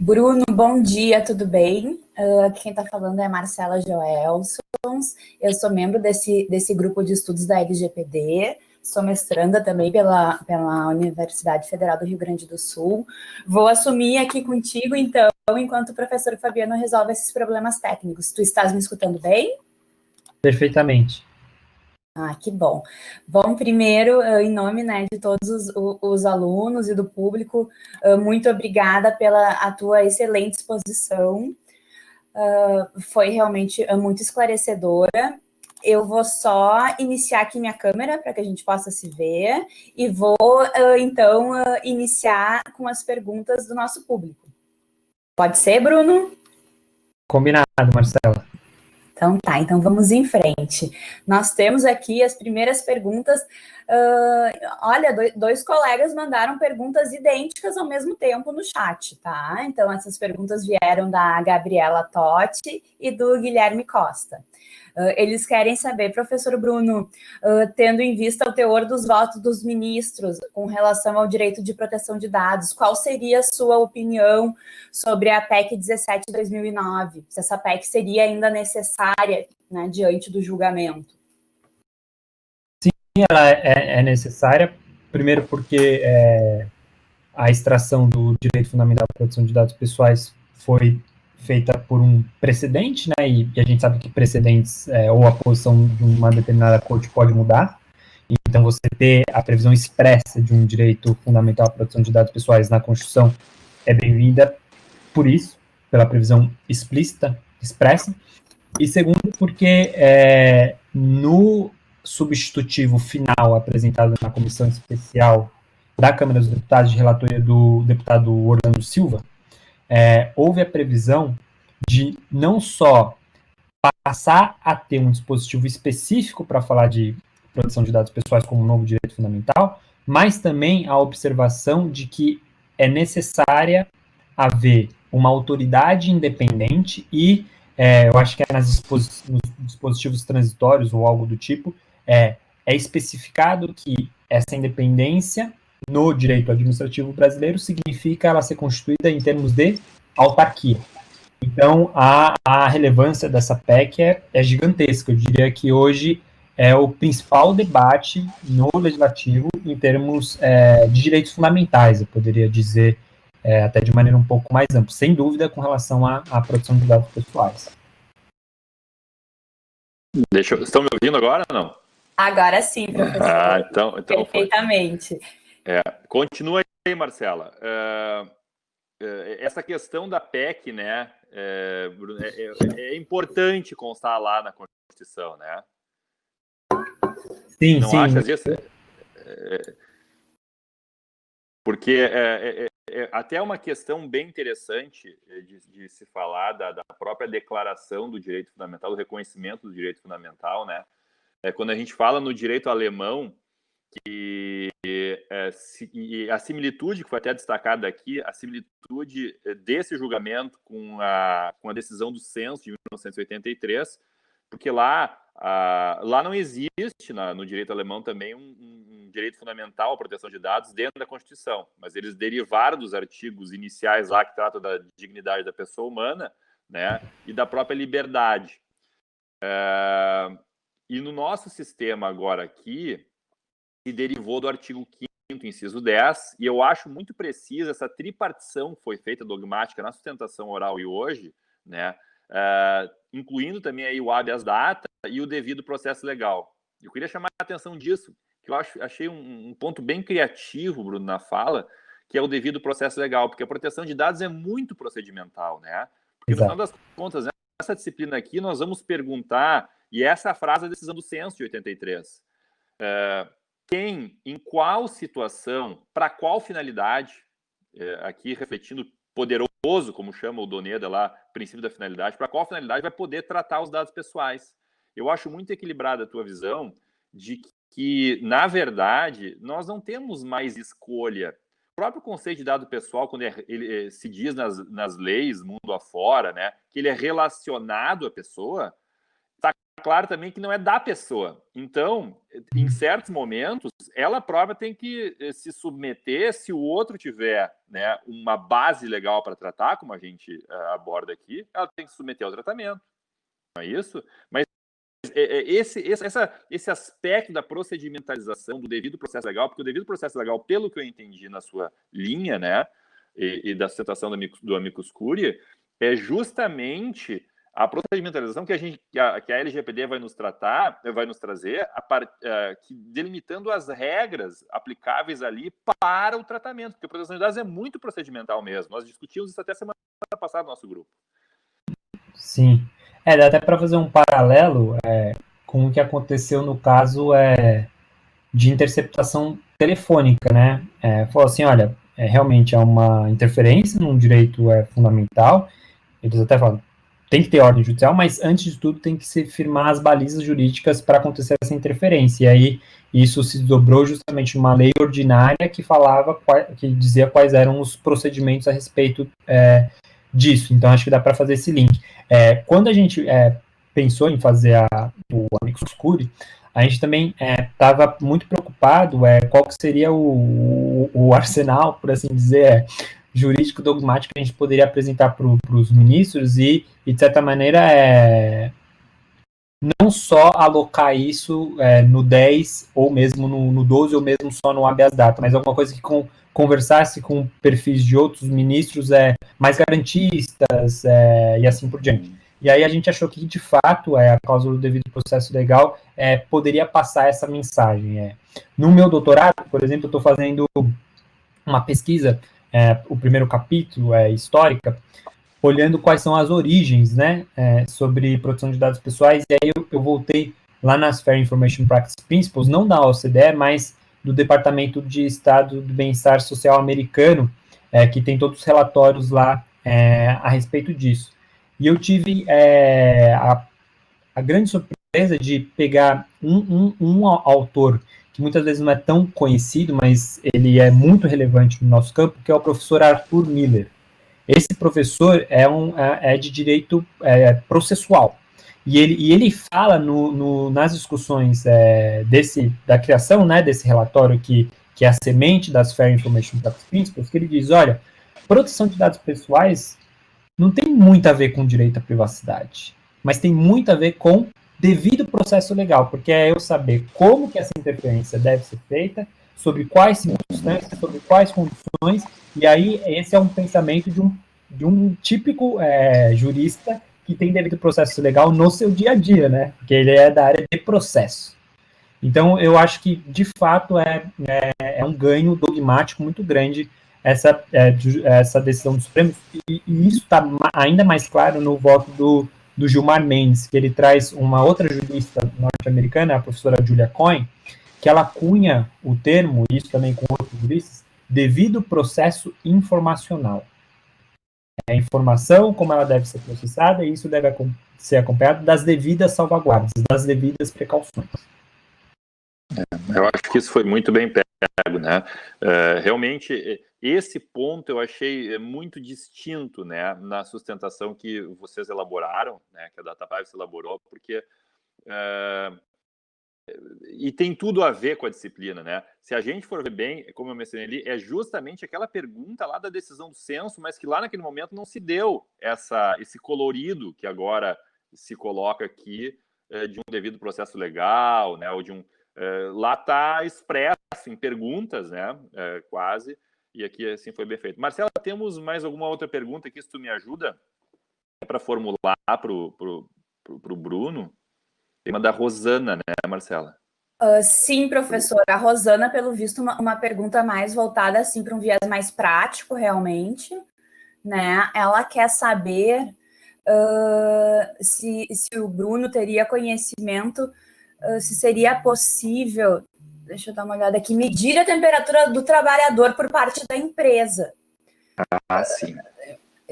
Bruno, bom dia, tudo bem? Aqui quem está falando é Marcela Joelsons, eu sou membro desse grupo de estudos da LGPD, sou mestranda também pela Universidade Federal do Rio Grande do Sul. Vou assumir aqui contigo, então, enquanto o professor Fabiano resolve esses problemas técnicos. Tu estás me escutando bem? Perfeitamente. Ah, que bom. Bom, primeiro, em nome, né, de todos os alunos e do público, muito obrigada pela a tua excelente exposição. Foi realmente muito esclarecedora. Eu vou só iniciar aqui minha câmera para que a gente possa se ver e vou, então, iniciar com as perguntas do nosso público. Pode ser, Bruno? Combinado, Marcela. Então tá, então vamos em frente. Nós temos aqui as primeiras perguntas. Olha, dois colegas mandaram perguntas idênticas ao mesmo tempo no chat, tá? Então essas perguntas vieram da Gabriela Totti e do Guilherme Costa. Eles querem saber, professor Bruno, tendo em vista o teor dos votos dos ministros com relação ao direito de proteção de dados, qual seria a sua opinião sobre a PEC 17 de 2009? Se essa PEC seria ainda necessária, né, diante do julgamento? Sim, ela é necessária, primeiro porque a extração do direito fundamental à proteção de dados pessoais foi feita por um precedente, né, e a gente sabe que precedentes ou a posição de uma determinada corte pode mudar, então você ter a previsão expressa de um direito fundamental à proteção de dados pessoais na Constituição é bem-vinda por isso, pela previsão explícita, expressa, e segundo porque no substitutivo final apresentado na comissão especial da Câmara dos Deputados de relatoria do deputado Orlando Silva, houve a previsão de não só passar a ter um dispositivo específico para falar de proteção de dados pessoais como um novo direito fundamental, mas também a observação de que é necessária haver uma autoridade independente e, eu acho que nos dispositivos transitórios ou algo do tipo, é especificado que essa independência no direito administrativo brasileiro significa ela ser constituída em termos de autarquia. Então, a relevância dessa PEC é gigantesca. Eu diria que hoje é o principal debate no legislativo em termos de direitos fundamentais, eu poderia dizer, até de maneira um pouco mais ampla, sem dúvida, com relação à proteção de dados pessoais. Estão me ouvindo agora ou não? Agora sim, professor. Então perfeitamente. Continua aí, Marcela. Essa questão da PEC, né, é importante constar lá na Constituição, né? Sim, não sim. Achas isso? Porque até uma questão bem interessante de se falar da própria declaração do direito fundamental, do reconhecimento do direito fundamental, né? Quando a gente fala no direito alemão, que a similitude, que foi até destacada aqui, a similitude desse julgamento com a decisão do censo de 1983, porque lá não existe, no direito alemão também, um direito fundamental à proteção de dados dentro da Constituição, mas eles derivaram dos artigos iniciais lá que tratam da dignidade da pessoa humana, né, e da própria liberdade. E no nosso sistema agora aqui, se derivou do artigo 5º, inciso 10, e eu acho muito precisa essa tripartição que foi feita dogmática na sustentação oral e hoje, né, incluindo também aí o habeas data e o devido processo legal. Eu queria chamar a atenção disso, que eu achei um ponto bem criativo, Bruno, na fala, que é o devido processo legal, porque a proteção de dados é muito procedimental, né? Porque no final das contas, nessa disciplina aqui, nós vamos perguntar, e essa frase é a decisão do censo de 83, quem, em qual situação, para qual finalidade, aqui refletindo poderoso, como chama o Doneda lá, princípio da finalidade, para qual finalidade vai poder tratar os dados pessoais. Eu acho muito equilibrada a tua visão de que, na verdade, nós não temos mais escolha. O próprio conceito de dado pessoal, quando ele se diz nas leis, mundo afora, né, que ele é relacionado à pessoa, está claro também que não é da pessoa. Então, em certos momentos, ela própria tem que se submeter, se o outro tiver, né, uma base legal para tratar, como a gente aborda aqui, ela tem que se submeter ao tratamento. Não é isso? Mas esse aspecto da procedimentalização do devido processo legal, porque o devido processo legal, pelo que eu entendi na sua linha, né, e da sustentação do amicus curiae, é justamente a procedimentalização que a LGPD vai nos trazer, delimitando as regras aplicáveis ali para o tratamento, porque a proteção de dados é muito procedimental mesmo. Nós discutimos isso até semana passada no nosso grupo. Sim. Dá até para fazer um paralelo com o que aconteceu no caso de interceptação telefônica, né? Falou assim, olha, realmente é uma interferência num direito fundamental. Eles até falam, tem que ter ordem judicial, mas antes de tudo tem que se firmar as balizas jurídicas para acontecer essa interferência. E aí isso se desdobrou justamente numa lei ordinária que dizia quais eram os procedimentos a respeito disso. Então acho que dá para fazer esse link. Quando a gente pensou em fazer o Amicus Curiae, a gente também estava muito preocupado qual que seria o arsenal, por assim dizer, jurídico dogmático que a gente poderia apresentar para os ministros e, de certa maneira, não só alocar isso no 10 ou mesmo no 12 ou mesmo só no habeas data, mas alguma coisa que conversasse com perfis de outros ministros mais garantistas e assim por diante. E aí a gente achou que, de fato, a cláusula do devido processo legal poderia passar essa mensagem. No meu doutorado, por exemplo, eu estou fazendo uma pesquisa, o primeiro capítulo histórica, olhando quais são as origens, né, sobre proteção de dados pessoais, e aí eu voltei lá nas Fair Information Practice Principles, não da OCDE, mas do Departamento de Estado do Bem-Estar Social americano, que tem todos os relatórios lá a respeito disso. E eu tive a grande surpresa de pegar um autor que muitas vezes não é tão conhecido, mas ele é muito relevante no nosso campo, que é o professor Arthur Miller. Esse professor é de direito processual. E ele fala nas discussões da criação, né, desse relatório que é a semente das Fair Information Practice Principles, que ele diz, olha, proteção de dados pessoais não tem muito a ver com direito à privacidade, mas tem muito a ver com devido processo legal, porque é eu saber como que essa interferência deve ser feita, sobre quais circunstâncias, sobre quais condições, e aí esse é um pensamento de um típico jurista que tem devido processo legal no seu dia a dia, né? Porque ele é da área de processo. Então, eu acho que, de fato, é um ganho dogmático muito grande essa decisão do Supremo, e isso está ainda mais claro no voto do Gilmar Mendes, que ele traz uma outra jurista norte-americana, a professora Julia Cohen, que ela cunha o termo, isso também com outros juristas, devido processo informacional. A informação, como ela deve ser processada, e isso deve ser acompanhado das devidas salvaguardas, das devidas precauções. Eu acho que isso foi muito bem pego, né? Realmente, esse ponto eu achei muito distinto, né, na sustentação que vocês elaboraram, né, que a DataPrivacy elaborou, porque e tem tudo a ver com a disciplina, né? Se a gente for ver bem, como eu mencionei ali, é justamente aquela pergunta lá da decisão do censo, mas que lá naquele momento não se deu esse colorido que agora se coloca aqui de um devido processo legal, né? Ou de um lá está expresso em perguntas, né? Quase. E aqui assim foi bem feito. Marcela, temos mais alguma outra pergunta aqui, se tu me ajuda para formular para o Bruno? Tem uma da Rosana, né, Marcela? Sim, professora. A Rosana, pelo visto, uma pergunta mais voltada assim, para um viés mais prático, realmente. Né? Ela quer saber se o Bruno teria conhecimento, se seria possível, deixa eu dar uma olhada aqui, medir a temperatura do trabalhador por parte da empresa. Sim.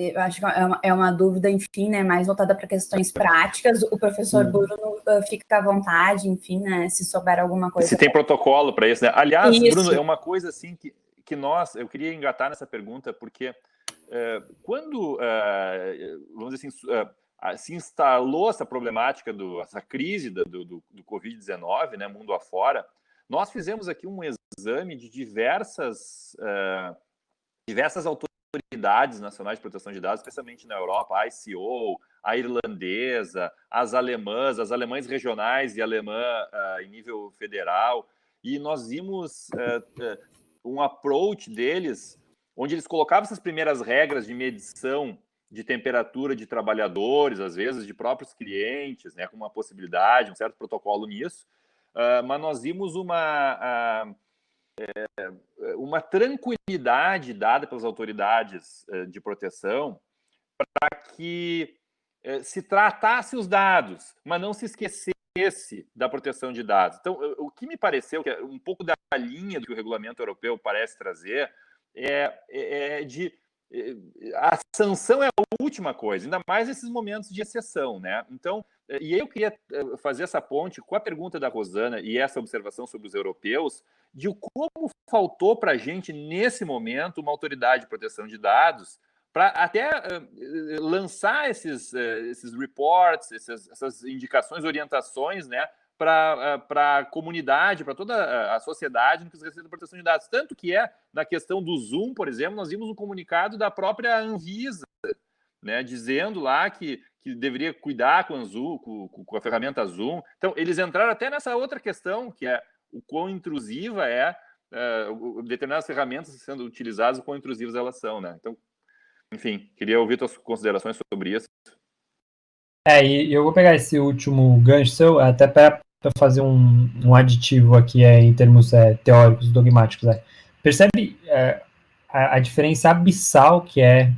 Eu acho que é uma dúvida, enfim, né, mais voltada para questões práticas. O professor Bruno fica à vontade, enfim, né, se souber alguma coisa. Se tem protocolo para isso, né? Aliás, isso. Bruno, é uma coisa assim que eu queria engatar nessa pergunta, porque quando, vamos dizer assim, se instalou essa problemática, essa crise do Covid-19, né, mundo afora, nós fizemos aqui um exame de diversas autoridades nacionais de proteção de dados, especialmente na Europa, a ICO, a irlandesa, as alemães regionais e alemã em nível federal, e nós vimos um approach deles, onde eles colocavam essas primeiras regras de medição de temperatura de trabalhadores, às vezes de próprios clientes, né, com uma possibilidade, um certo protocolo nisso, mas nós vimos uma tranquilidade dada pelas autoridades de proteção para que se tratasse os dados, mas não se esquecesse da proteção de dados. Então, o que me pareceu, que é um pouco da linha do que o regulamento europeu parece trazer, a sanção é a última coisa, ainda mais nesses momentos de exceção, né? Então, e eu queria fazer essa ponte com a pergunta da Rosana e essa observação sobre os europeus, de como faltou para a gente, nesse momento, uma autoridade de proteção de dados para até lançar esses reports, essas indicações, orientações, né, para a comunidade, para toda a sociedade no que diz respeito à proteção de dados. Tanto que na questão do Zoom, por exemplo, nós vimos um comunicado da própria Anvisa, né, dizendo lá que deveria cuidar com a ferramenta Zoom. Então, eles entraram até nessa outra questão, que é o quão intrusiva determinadas ferramentas sendo utilizadas, o quão intrusivas elas são, né? Então, enfim, queria ouvir tuas considerações sobre isso. E eu vou pegar esse último gancho seu, até para fazer um aditivo aqui em termos teóricos, dogmáticos. Percebe a diferença abissal que é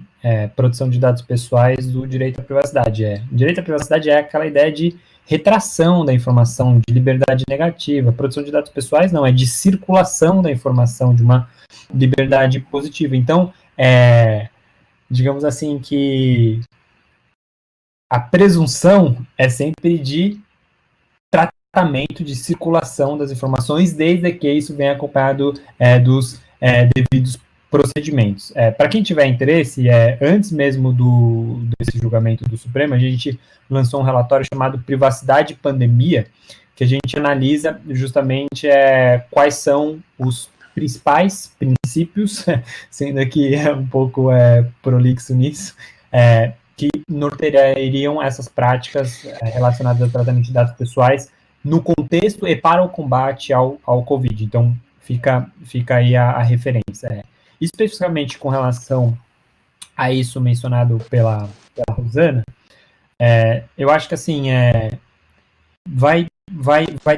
proteção de dados pessoais do direito à privacidade. O direito à privacidade é aquela ideia de retração da informação, de liberdade negativa. A proteção de dados pessoais não, é de circulação da informação, de uma liberdade positiva. Então, digamos assim que a presunção é sempre de tratamento, de circulação das informações, desde que isso venha acompanhado dos devidos procedimentos. Para quem tiver interesse, antes mesmo desse julgamento do Supremo, a gente lançou um relatório chamado Privacidade e Pandemia, que a gente analisa justamente quais são os principais princípios, sendo que um pouco prolixo nisso, que norteariam essas práticas relacionadas ao tratamento de dados pessoais no contexto e para o combate ao Covid. Então, fica aí a referência. Especificamente com relação a isso mencionado pela Rosana, eu acho que assim, vai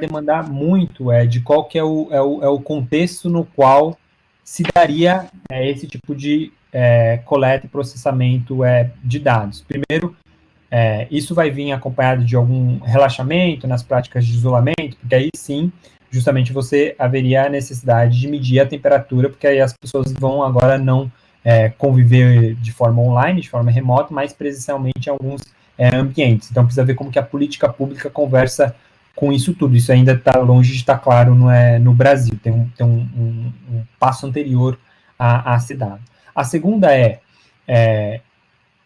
demandar muito de qual que é o contexto no qual se daria esse tipo de coleta e processamento de dados. Primeiro, isso vai vir acompanhado de algum relaxamento nas práticas de isolamento, porque aí sim, justamente você haveria a necessidade de medir a temperatura, porque aí as pessoas vão agora não conviver de forma online, de forma remota, mas presencialmente em alguns ambientes. Então precisa ver como que a política pública conversa com isso tudo. Isso ainda está longe de estar claro no Brasil. Tem um passo anterior a ser dado. A segunda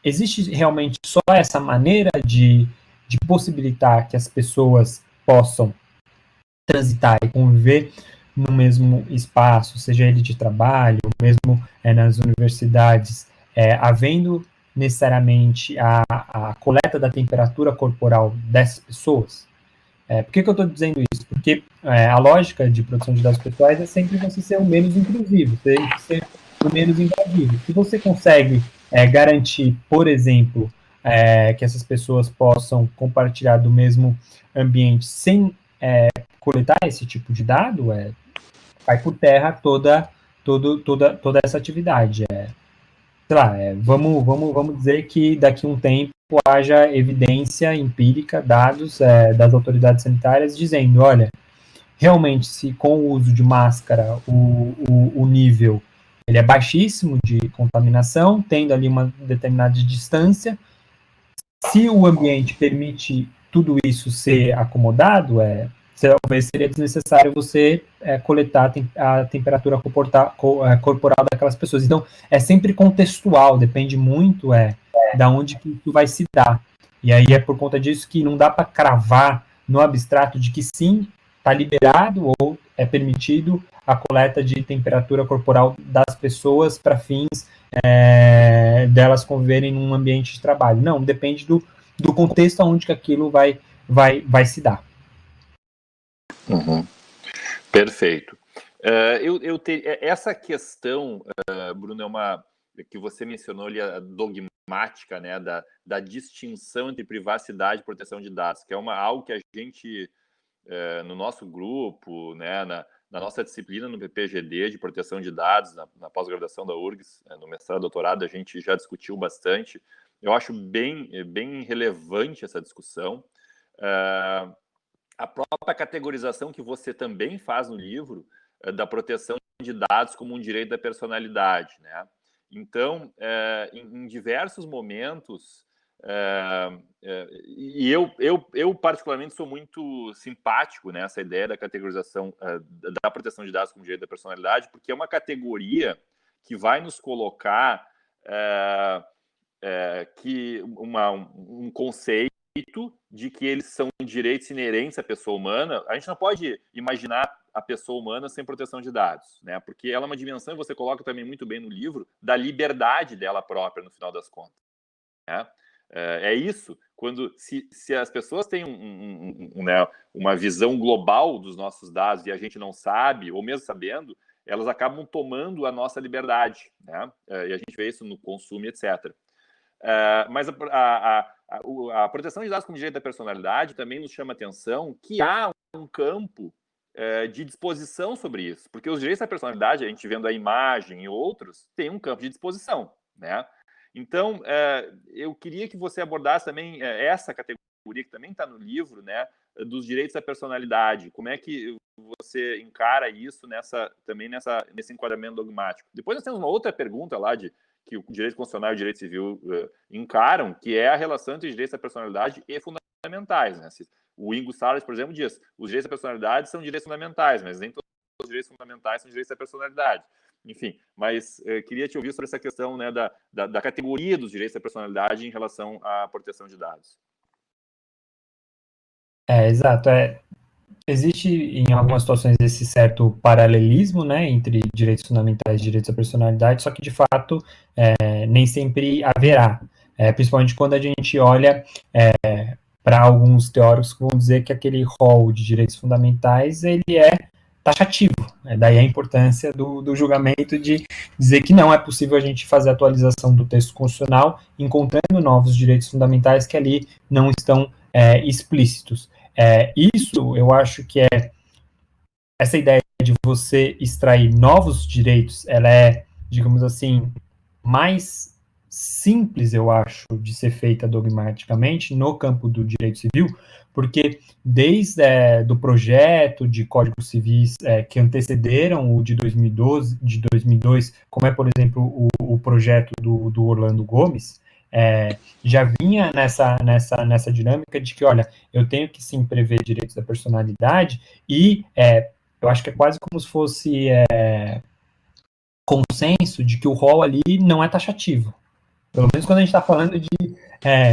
existe realmente só essa maneira de possibilitar que as pessoas possam transitar e conviver no mesmo espaço, seja ele de trabalho, mesmo nas universidades, havendo necessariamente a coleta da temperatura corporal dessas pessoas? Por que eu estou dizendo isso? Porque a lógica de proteção de dados pessoais é sempre você ser o menos intrusivo, sempre ser o menos invasivo. Se você consegue garantir, por exemplo, que essas pessoas possam compartilhar do mesmo ambiente sem coletar esse tipo de dado, vai por terra toda essa atividade. Sei lá, vamos dizer que daqui a um tempo haja evidência empírica, dados das autoridades sanitárias dizendo, olha, realmente, se com o uso de máscara o nível ele é baixíssimo de contaminação, tendo ali uma determinada distância, se o ambiente permite tudo isso ser acomodado, talvez seria desnecessário você coletar a temperatura corporal daquelas pessoas. Então, é sempre contextual, depende muito da onde que isso vai se dar. E aí é por conta disso que não dá para cravar no abstrato de que sim, está liberado ou é permitido a coleta de temperatura corporal das pessoas para fins delas conviverem num ambiente de trabalho. Não, depende do contexto onde que aquilo vai se dar. Uhum. Perfeito. Essa questão, Bruno, que você mencionou ali, a dogmática, dogmática, né, da distinção entre privacidade e proteção de dados, que é algo que a gente, no nosso grupo, né, na nossa disciplina no PPGD de proteção de dados, na pós-graduação da URGS, no mestrado e doutorado, a gente já discutiu bastante. Eu acho bem relevante essa discussão. A própria categorização que você também faz no livro da proteção de dados como um direito da personalidade, né? Então, em diversos momentos, e eu particularmente sou muito simpático nessa ideia da categorização da proteção de dados como direito da personalidade, porque é uma categoria que vai nos colocar um conceito de que eles são direitos inerentes à pessoa humana. A gente não pode imaginar a pessoa humana sem proteção de dados, né? Porque ela é uma dimensão, e você coloca também muito bem no livro, da liberdade dela própria, no final das contas, né? É isso, quando se as pessoas têm né, uma visão global dos nossos dados e a gente não sabe, ou mesmo sabendo, elas acabam tomando a nossa liberdade, né? E a gente vê isso no consumo, etc. Mas a proteção de dados como direito da personalidade também nos chama a atenção que há um campo de disposição sobre isso, porque os direitos da personalidade, a gente vendo a imagem e outros, tem um campo de disposição, né? Então, eu queria que você abordasse também essa categoria que também está no livro, né, dos direitos da personalidade. Como é que você encara isso nesse enquadramento dogmático? Depois nós temos uma outra pergunta lá que o direito constitucional e o direito civil encaram, que é a relação entre os direitos da personalidade e fundamentais, né? O Ingo Salles, por exemplo, diz os direitos da personalidade são direitos fundamentais, mas nem todos os direitos fundamentais são direitos da personalidade. Enfim, mas queria te ouvir sobre essa questão, né, da categoria dos direitos da personalidade em relação à proteção de dados. Exato. Existe, em algumas situações, esse certo paralelismo, né, entre direitos fundamentais e direitos da personalidade, só que, de fato, nem sempre haverá. Principalmente quando a gente olha para alguns teóricos que vão dizer que aquele rol de direitos fundamentais, ele é taxativo. Daí a importância do julgamento de dizer que não é possível a gente fazer atualização do texto constitucional encontrando novos direitos fundamentais que ali não estão explícitos. Isso, eu acho que essa ideia de você extrair novos direitos, ela é, digamos assim, mais simples, eu acho, de ser feita dogmaticamente no campo do direito civil, porque desde do projeto de códigos civis que antecederam o de 2002, como é, por exemplo, o projeto do Orlando Gomes, já vinha nessa dinâmica de que, olha, eu tenho que sim prever direitos da personalidade e eu acho que é quase como se fosse consenso de que o rol ali não é taxativo. Pelo menos quando a gente está falando de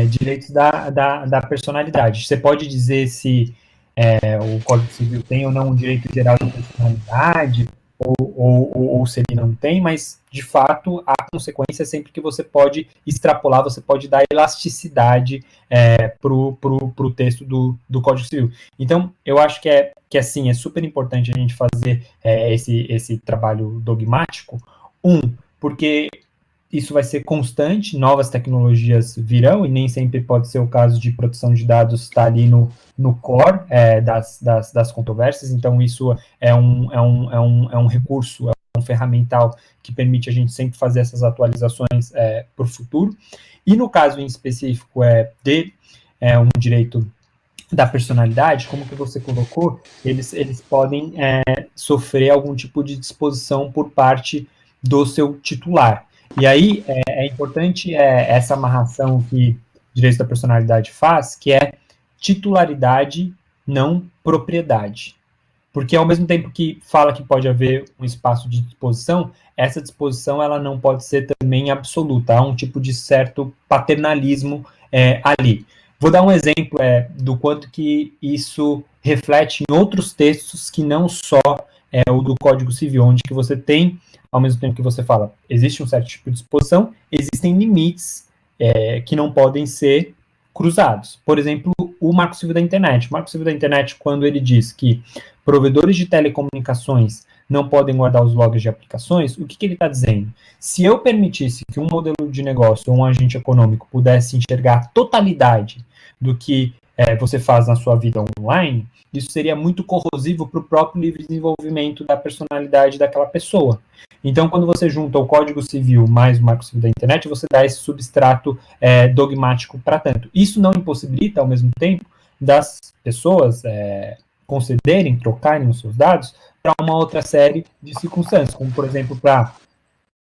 direitos da personalidade. Você pode dizer se o Código Civil tem ou não um direito geral da personalidade, ou se ele não tem, mas, de fato, a consequência é sempre que você pode extrapolar, você pode dar elasticidade para o texto do Código Civil. Então, eu acho que assim, é super importante a gente fazer esse trabalho dogmático, porque isso vai ser constante, novas tecnologias virão, e nem sempre pode ser o caso de proteção de dados estar ali no core das controvérsias, então isso é um recurso, é um ferramental que permite a gente sempre fazer essas atualizações para o futuro. E no caso em específico de um direito da personalidade, como que você colocou, eles podem sofrer algum tipo de disposição por parte do seu titular. E aí é importante essa amarração que direito da personalidade faz, que é titularidade, não propriedade. Porque ao mesmo tempo que fala que pode haver um espaço de disposição, essa disposição ela não pode ser também absoluta. Há um tipo de certo paternalismo ali. Vou dar um exemplo do quanto que isso reflete em outros textos que não só o do Código Civil, onde que você tem, ao mesmo tempo que você fala, existe um certo tipo de disposição, existem limites que não podem ser cruzados. Por exemplo, o Marco Civil da Internet. O Marco Civil da Internet, quando ele diz que provedores de telecomunicações não podem guardar os logs de aplicações, o que ele está dizendo? Se eu permitisse que um modelo de negócio ou um agente econômico pudesse enxergar a totalidade do que você faz na sua vida online, isso seria muito corrosivo para o próprio livre desenvolvimento da personalidade daquela pessoa. Então, quando você junta o Código Civil mais o Marco Civil da Internet, você dá esse substrato dogmático para tanto. Isso não impossibilita, ao mesmo tempo, das pessoas concederem, trocarem os seus dados para uma outra série de circunstâncias, como, por exemplo, para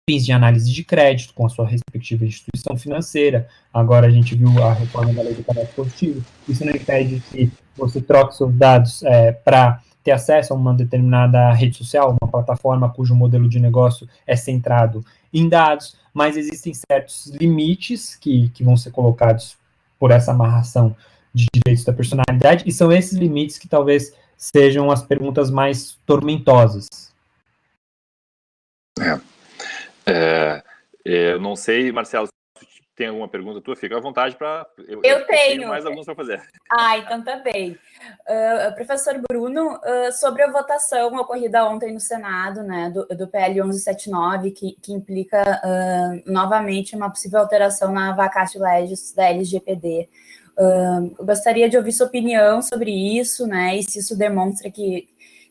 fins de análise de crédito com a sua respectiva instituição financeira. Agora a gente viu a reforma da lei do cadastro positivo. Isso não impede que você troque seus dados para ter acesso a uma determinada rede social, uma plataforma cujo modelo de negócio é centrado em dados, mas existem certos limites que vão ser colocados por essa amarração de direitos da personalidade, e são esses limites que talvez sejam as perguntas mais tormentosas. Eu não sei, Marcelo, se tem alguma pergunta tua, fica à vontade para... Eu tenho mais alguns para fazer. Então tá bem. Professor Bruno, sobre a votação ocorrida ontem no Senado, né, do PL 1179, que implica novamente uma possível alteração na vacatio legis da LGPD. Eu gostaria de ouvir sua opinião sobre isso, né, e se isso demonstra que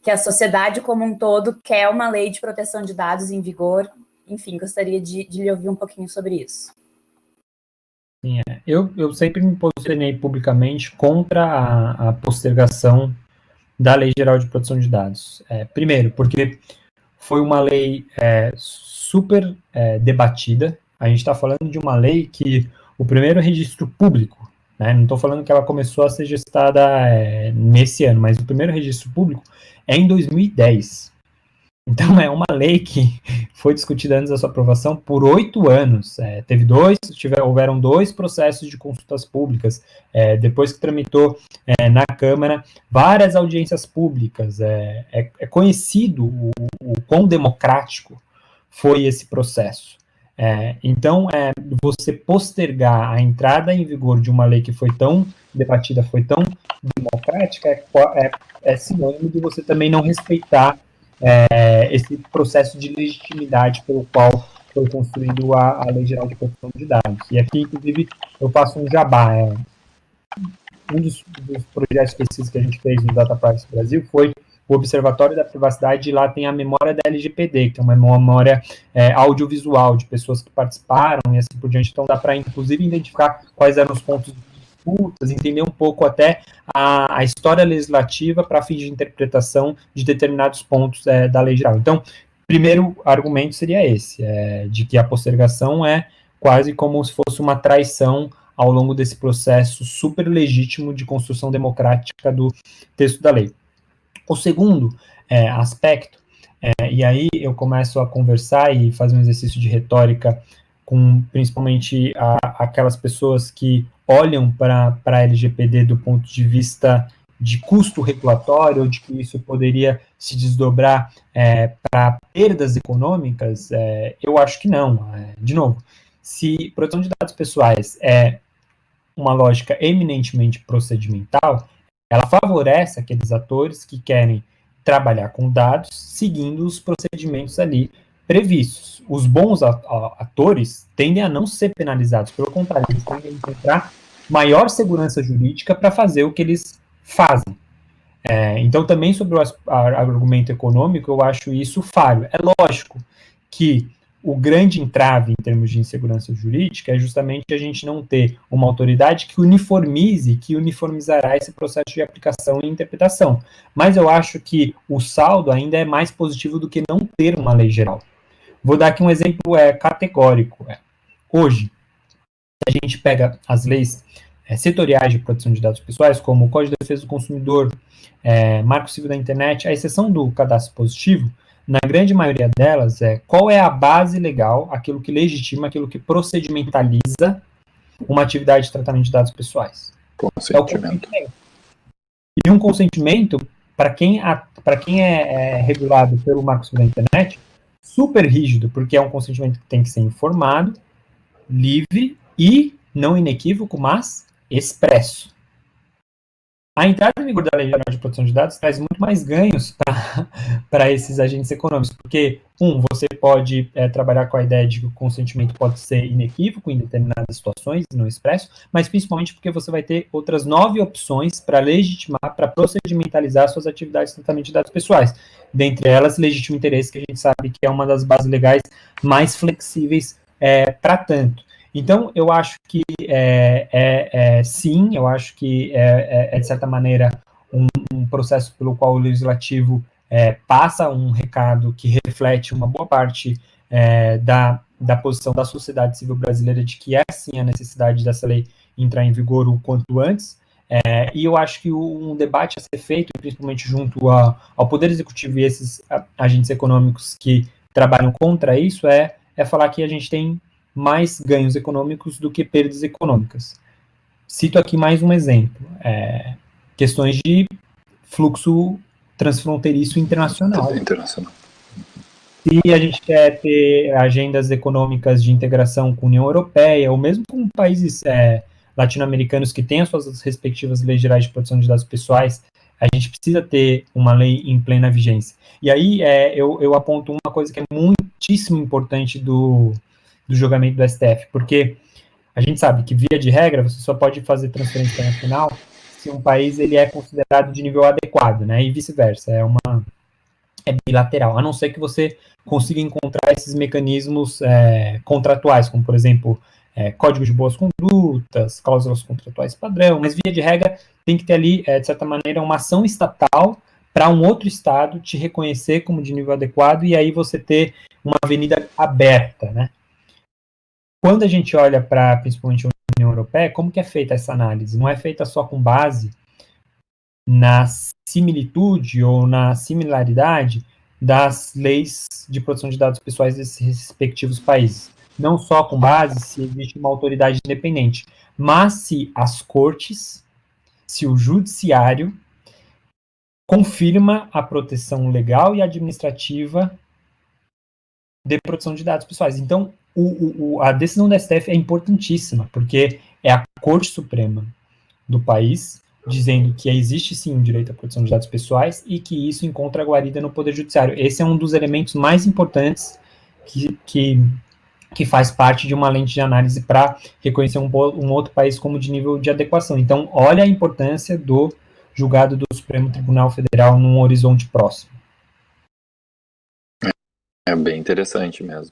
a sociedade como um todo quer uma lei de proteção de dados em vigor. Enfim, gostaria de lhe ouvir um pouquinho sobre isso. Sim, eu sempre me posicionei publicamente contra a postergação da Lei Geral de Proteção de Dados. Primeiro, porque foi uma lei super debatida. A gente está falando de uma lei que o primeiro registro público, né, não estou falando que ela começou a ser gestada nesse ano, mas o primeiro registro público é em 2010. Então, é uma lei que foi discutida antes da sua aprovação por 8 anos. Houveram 2 processos de consultas públicas, depois que tramitou na Câmara, várias audiências públicas. É conhecido o quão democrático foi esse processo. Então, você postergar a entrada em vigor de uma lei que foi tão debatida, foi tão democrática, é sinônimo de você também não respeitar esse processo de legitimidade pelo qual foi construído a Lei Geral de Proteção de Dados. E aqui, inclusive, eu faço um jabá. Um dos projetos de pesquisa que a gente fez no Data Privacy Brasil foi o Observatório da Privacidade, e lá tem a memória da LGPD, que é uma memória audiovisual de pessoas que participaram e assim por diante. Então, dá para, inclusive, identificar quais eram os pontos de disputas, entender um pouco até a história legislativa para fins de interpretação de determinados pontos da lei geral. Então, primeiro argumento seria esse, de que a postergação é quase como se fosse uma traição ao longo desse processo super legítimo de construção democrática do texto da lei. O segundo aspecto, e aí eu começo a conversar e fazer um exercício de retórica com principalmente aquelas pessoas que olham para a LGPD do ponto de vista de custo regulatório, ou de que isso poderia se desdobrar para perdas econômicas, eu acho que não. De novo, se proteção de dados pessoais é uma lógica eminentemente procedimental, ela favorece aqueles atores que querem trabalhar com dados seguindo os procedimentos ali previstos. Os bons atores tendem a não ser penalizados, pelo contrário, eles tendem a encontrar maior segurança jurídica para fazer o que eles fazem. Então, também sobre o argumento econômico, eu acho isso falho. É lógico que o grande entrave em termos de insegurança jurídica é justamente a gente não ter uma autoridade que uniformizará esse processo de aplicação e interpretação. Mas eu acho que o saldo ainda é mais positivo do que não ter uma lei geral. Vou dar aqui um exemplo categórico. Hoje, a gente pega as leis setoriais de proteção de dados pessoais, como o Código de Defesa do Consumidor, Marco Civil da Internet, à exceção do cadastro positivo, na grande maioria delas, qual é a base legal, aquilo que legitima, aquilo que procedimentaliza uma atividade de tratamento de dados pessoais. Consentimento. E um consentimento, para quem é regulado pelo Marco Civil da Internet, super rígido, porque é um consentimento que tem que ser informado, livre e não inequívoco, mas expresso. A entrada em vigor da Lei Geral de Proteção de Dados traz muito mais ganhos para esses agentes econômicos, porque, você pode trabalhar com a ideia de que o consentimento pode ser inequívoco em determinadas situações, não expresso, mas principalmente porque você vai ter outras 9 opções para legitimar, para procedimentalizar suas atividades de tratamento de dados pessoais. Dentre elas, legítimo interesse, que a gente sabe que é uma das bases legais mais flexíveis para tanto. Então, eu acho que sim, eu acho que de certa maneira, um processo pelo qual o legislativo passa um recado que reflete uma boa parte da posição da sociedade civil brasileira de que sim a necessidade dessa lei entrar em vigor o quanto antes, e eu acho que um debate a ser feito, principalmente junto ao Poder Executivo e esses agentes econômicos que trabalham contra isso, é falar que a gente tem mais ganhos econômicos do que perdas econômicas. Cito aqui mais um exemplo, questões de fluxo transfronteiriço internacional. Se a gente quer ter agendas econômicas de integração com a União Europeia, ou mesmo com países latino-americanos que têm as suas respectivas leis gerais de proteção de dados pessoais, a gente precisa ter uma lei em plena vigência. E aí eu aponto uma coisa que é muitíssimo importante do julgamento do STF, porque a gente sabe que, via de regra, você só pode fazer transferência internacional se um país ele é considerado de nível adequado, né, e vice-versa, é bilateral, a não ser que você consiga encontrar esses mecanismos contratuais, como, por exemplo, códigos de boas condutas, cláusulas contratuais padrão, mas, via de regra, tem que ter ali, de certa maneira, uma ação estatal para um outro estado te reconhecer como de nível adequado, e aí você ter uma avenida aberta, né. Quando a gente olha para, principalmente, a União Europeia, como que é feita essa análise? Não é feita só com base na similitude ou na similaridade das leis de proteção de dados pessoais desses respectivos países. Não só com base se existe uma autoridade independente, mas se as cortes, se o judiciário confirma a proteção legal e administrativa de proteção de dados pessoais. Então, a decisão da STF é importantíssima, porque é a Corte Suprema do país dizendo que existe sim um direito à proteção de dados pessoais e que isso encontra guarida no Poder Judiciário. Esse é um dos elementos mais importantes que faz parte de uma lente de análise para reconhecer um outro país como de nível de adequação. Então, olha a importância do julgado do Supremo Tribunal Federal num horizonte próximo. É bem interessante mesmo.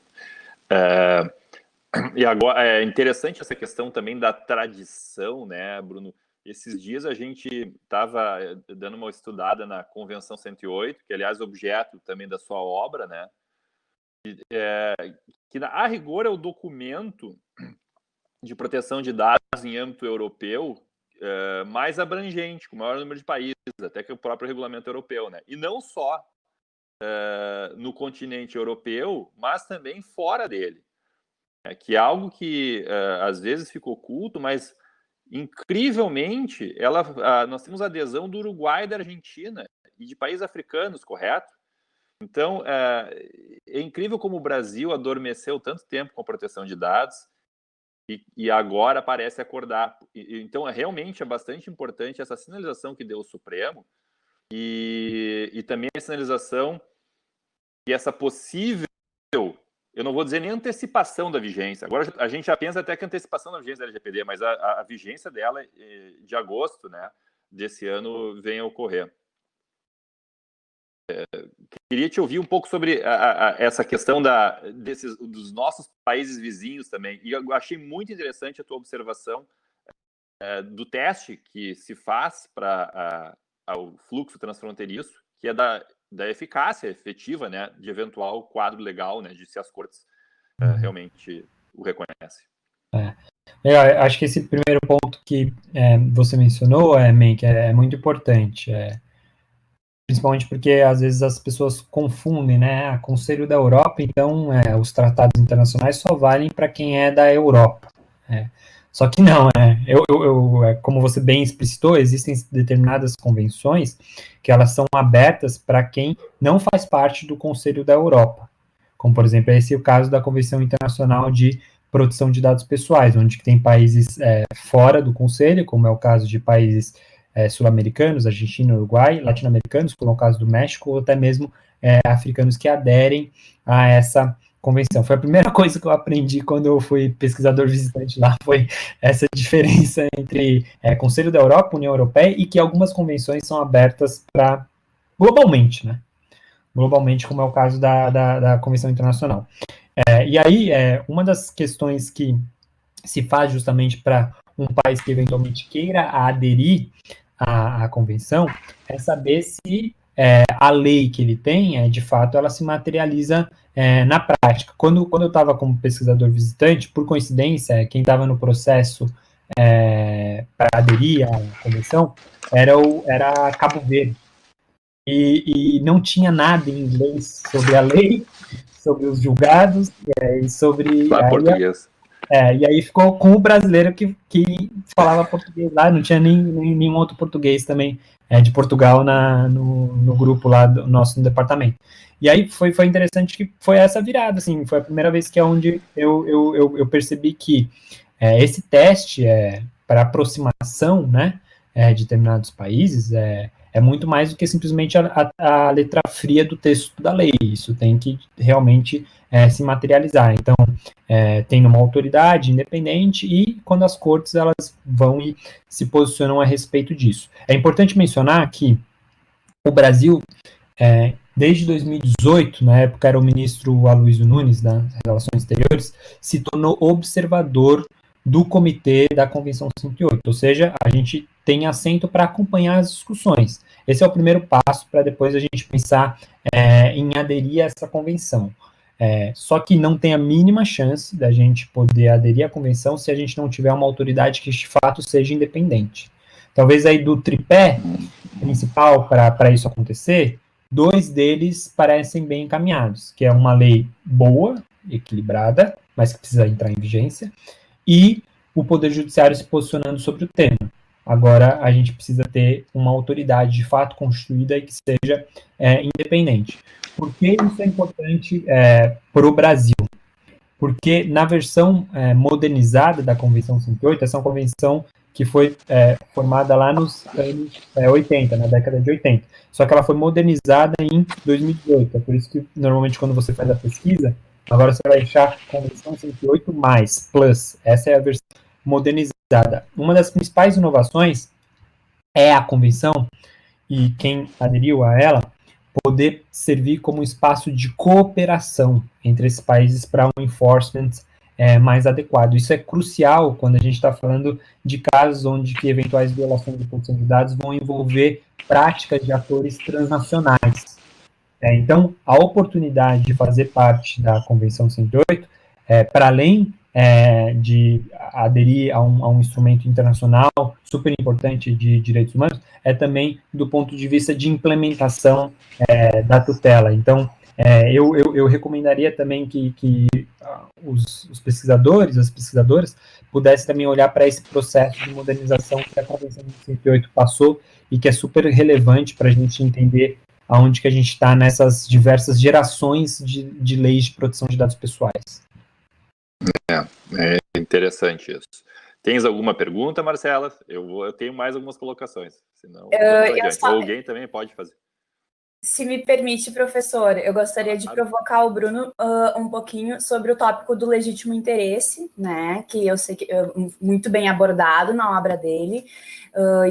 E agora, é interessante essa questão também da tradição, né, Bruno? Esses dias a gente estava dando uma estudada na Convenção 108, que, aliás, objeto também da sua obra, né? Que, a rigor, é o documento de proteção de dados em âmbito europeu mais abrangente, com o maior número de países, até que o próprio regulamento europeu, né? E não só no continente europeu, mas também fora dele. Que é algo que às vezes fica oculto, mas incrivelmente nós temos adesão do Uruguai e da Argentina e de países africanos, correto? Então, é incrível como o Brasil adormeceu tanto tempo com a proteção de dados e agora parece acordar. Então, realmente é bastante importante essa sinalização que deu o Supremo e também a sinalização e essa possível, eu não vou dizer nem antecipação da vigência. Agora a gente já pensa até que antecipação da vigência da LGPD, mas a vigência dela de agosto, né, desse ano vem a ocorrer. Queria te ouvir um pouco sobre essa questão dos nossos países vizinhos também. E eu achei muito interessante a tua observação do teste que se faz para o fluxo transfronteiriço, que é da eficácia efetiva, né, de eventual quadro legal, né, de se as cortes realmente o reconhecem. Eu acho que esse primeiro ponto que você mencionou, Men, que é muito importante, principalmente porque às vezes as pessoas confundem, né, Conselho da Europa, então os tratados internacionais só valem para quem é da Europa. Só que não, como você bem explicitou, existem determinadas convenções que elas são abertas para quem não faz parte do Conselho da Europa, como, por exemplo, esse é o caso da Convenção Internacional de Proteção de Dados Pessoais, onde tem países fora do Conselho, como é o caso de países sul-americanos, Argentina, Uruguai, latino-americanos, como é o caso do México, ou até mesmo africanos que aderem a essa convenção. Foi a primeira coisa que eu aprendi quando eu fui pesquisador visitante lá, foi essa diferença entre Conselho da Europa, União Europeia, e que algumas convenções são abertas para globalmente, né? Globalmente, como é o caso da Convenção Internacional. E aí, uma das questões que se faz justamente para um país que eventualmente queira aderir à convenção é saber se a lei que ele tem, de fato, ela se materializa na prática. Quando eu estava como pesquisador visitante, por coincidência, quem estava no processo para aderir à convenção era Cabo Verde. E não tinha nada em inglês sobre a lei, sobre os julgados, e sobre... português. E aí ficou com o brasileiro que falava português lá, não tinha nenhum outro português também de Portugal no grupo lá do nosso departamento. E aí foi interessante que foi essa virada, assim, foi a primeira vez que é onde eu percebi que esse teste para aproximação, né, de determinados países é muito mais do que simplesmente a letra fria do texto da lei. Isso tem que realmente se materializar. Então, tem uma autoridade independente e quando as cortes elas vão e se posicionam a respeito disso. É importante mencionar que o Brasil, desde 2018, na época era o ministro Aloysio Nunes, das Relações Exteriores, se tornou observador do comitê da Convenção 108, ou seja, a gente tem assento para acompanhar as discussões. Esse é o primeiro passo para depois a gente pensar em aderir a essa convenção. Só que não tem a mínima chance da gente poder aderir à convenção se a gente não tiver uma autoridade que de fato seja independente. Talvez aí do tripé principal para isso acontecer, 2 deles parecem bem encaminhados, que é uma lei boa, equilibrada, mas que precisa entrar em vigência, e o Poder Judiciário se posicionando sobre o tema. Agora, a gente precisa ter uma autoridade de fato constituída e que seja independente. Por que isso é importante para o Brasil? Porque na versão modernizada da Convenção 108, essa é uma convenção que foi formada lá nos anos 80, na década de 80. Só que ela foi modernizada em 2018. É por isso que, normalmente, quando você faz a pesquisa, agora você vai achar Convenção 108 mais, plus. Essa é a versão modernizada. Uma das principais inovações é a convenção, e quem aderiu a ela, poder servir como um espaço de cooperação entre esses países para um enforcement mais adequado. Isso é crucial quando a gente está falando de casos onde que eventuais violações de proteção de dados vão envolver práticas de atores transnacionais. Então, a oportunidade de fazer parte da Convenção 108, para além de aderir a um instrumento internacional super importante de direitos humanos, é também do ponto de vista de implementação da tutela. Então, eu recomendaria também que os pesquisadores, as pesquisadoras, pudessem também olhar para esse processo de modernização que a Convenção de 108 passou e que é super relevante para a gente entender aonde que a gente está nessas diversas gerações de leis de proteção de dados pessoais. É interessante isso. Tens alguma pergunta, Marcela? Eu tenho mais algumas colocações. Senão, alguém também pode fazer. Se me permite, professor, eu gostaria de provocar o Bruno um pouquinho sobre o tópico do legítimo interesse, né, que eu sei que muito bem abordado na obra dele,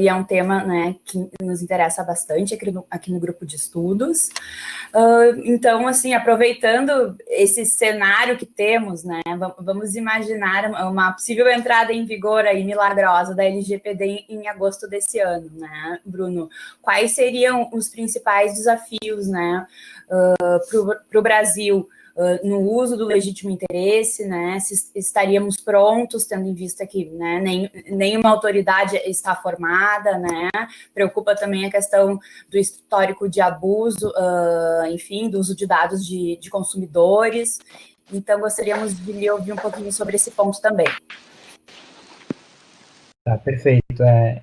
e é um tema, né, que nos interessa bastante aqui no grupo de estudos. Então, assim, aproveitando esse cenário que temos, né, vamos imaginar uma possível entrada em vigor aí milagrosa da LGPD em agosto desse ano, né, Bruno? Quais seriam os principais desafios, né, para o Brasil no uso do legítimo interesse, né, se estaríamos prontos, tendo em vista que, né, nenhuma autoridade está formada, né, preocupa também a questão do histórico de abuso, enfim, do uso de dados de consumidores. Então, gostaríamos de lhe ouvir um pouquinho sobre esse ponto também. Tá, perfeito.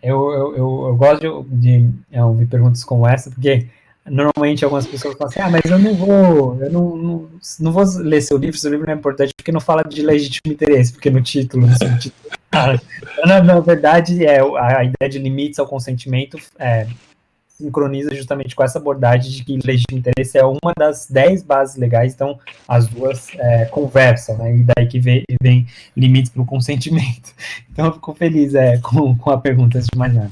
Eu gosto de ouvir perguntas como essa, porque normalmente algumas pessoas falam assim, mas eu não vou ler seu livro não é importante porque não fala de legítimo interesse, porque no título, no subtítulo, na verdade, a ideia de limites ao consentimento sincroniza justamente com essa abordagem de que legítimo interesse é uma das 10 bases legais, então as duas conversam, né, e daí que vem limites para o consentimento. Então eu fico feliz com a pergunta, antes de mais nada.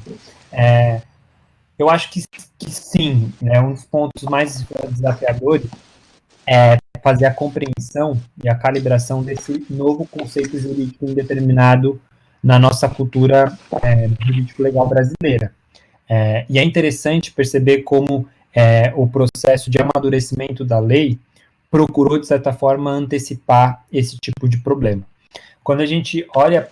Eu acho que sim, né, um dos pontos mais desafiadores é fazer a compreensão e a calibração desse novo conceito jurídico indeterminado na nossa cultura jurídico-legal brasileira. E é interessante perceber como o processo de amadurecimento da lei procurou, de certa forma, antecipar esse tipo de problema. Quando a gente olha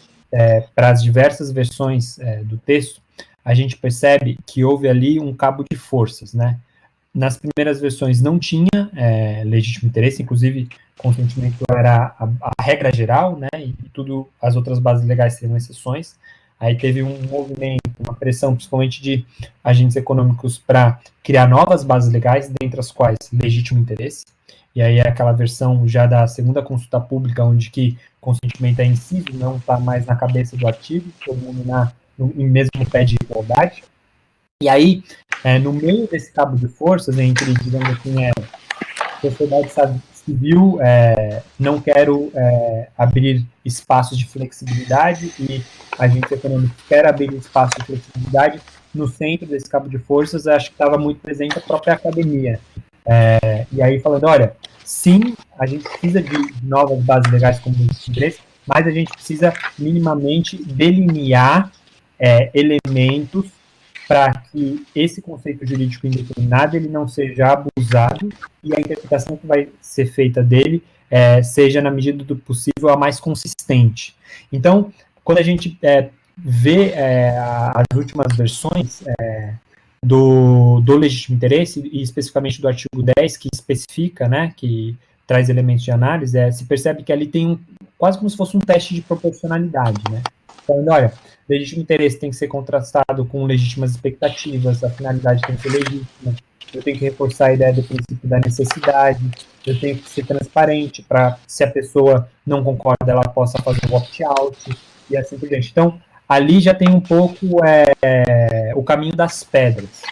para as diversas versões do texto, a gente percebe que houve ali um cabo de forças, né? Nas primeiras versões não tinha legítimo interesse, inclusive consentimento era a regra geral, né? E tudo, as outras bases legais seriam exceções. Aí teve um movimento, uma pressão, principalmente de agentes econômicos, para criar novas bases legais, dentre as quais legítimo interesse. E aí é aquela versão já da segunda consulta pública, onde que consentimento é inciso, não está mais na cabeça do artigo, todo mundo no mesmo pé de igualdade. E aí, no meio desse cabo de forças, entre, digamos assim, sociedade civil, não quero abrir espaços de flexibilidade e agentes econômicos querem abrir espaços de flexibilidade. No centro desse cabo de forças, acho que estava muito presente a própria academia. E aí falando, olha, sim, a gente precisa de novas bases legais como o interesse, mas a gente precisa minimamente delinear elementos para que esse conceito jurídico indeterminado ele não seja abusado e a interpretação que vai ser feita dele seja, na medida do possível, a mais consistente. Então, quando a gente vê as últimas versões do legítimo interesse, e especificamente do artigo 10, que especifica, né, que traz elementos de análise, se percebe que ali tem quase como se fosse um teste de proporcionalidade, né? Falando, olha, legítimo interesse tem que ser contrastado com legítimas expectativas, a finalidade tem que ser legítima, eu tenho que reforçar a ideia do princípio da necessidade, eu tenho que ser transparente para, se a pessoa não concorda, ela possa fazer o opt-out, e assim por diante. Então, ali já tem um pouco o caminho das pedras.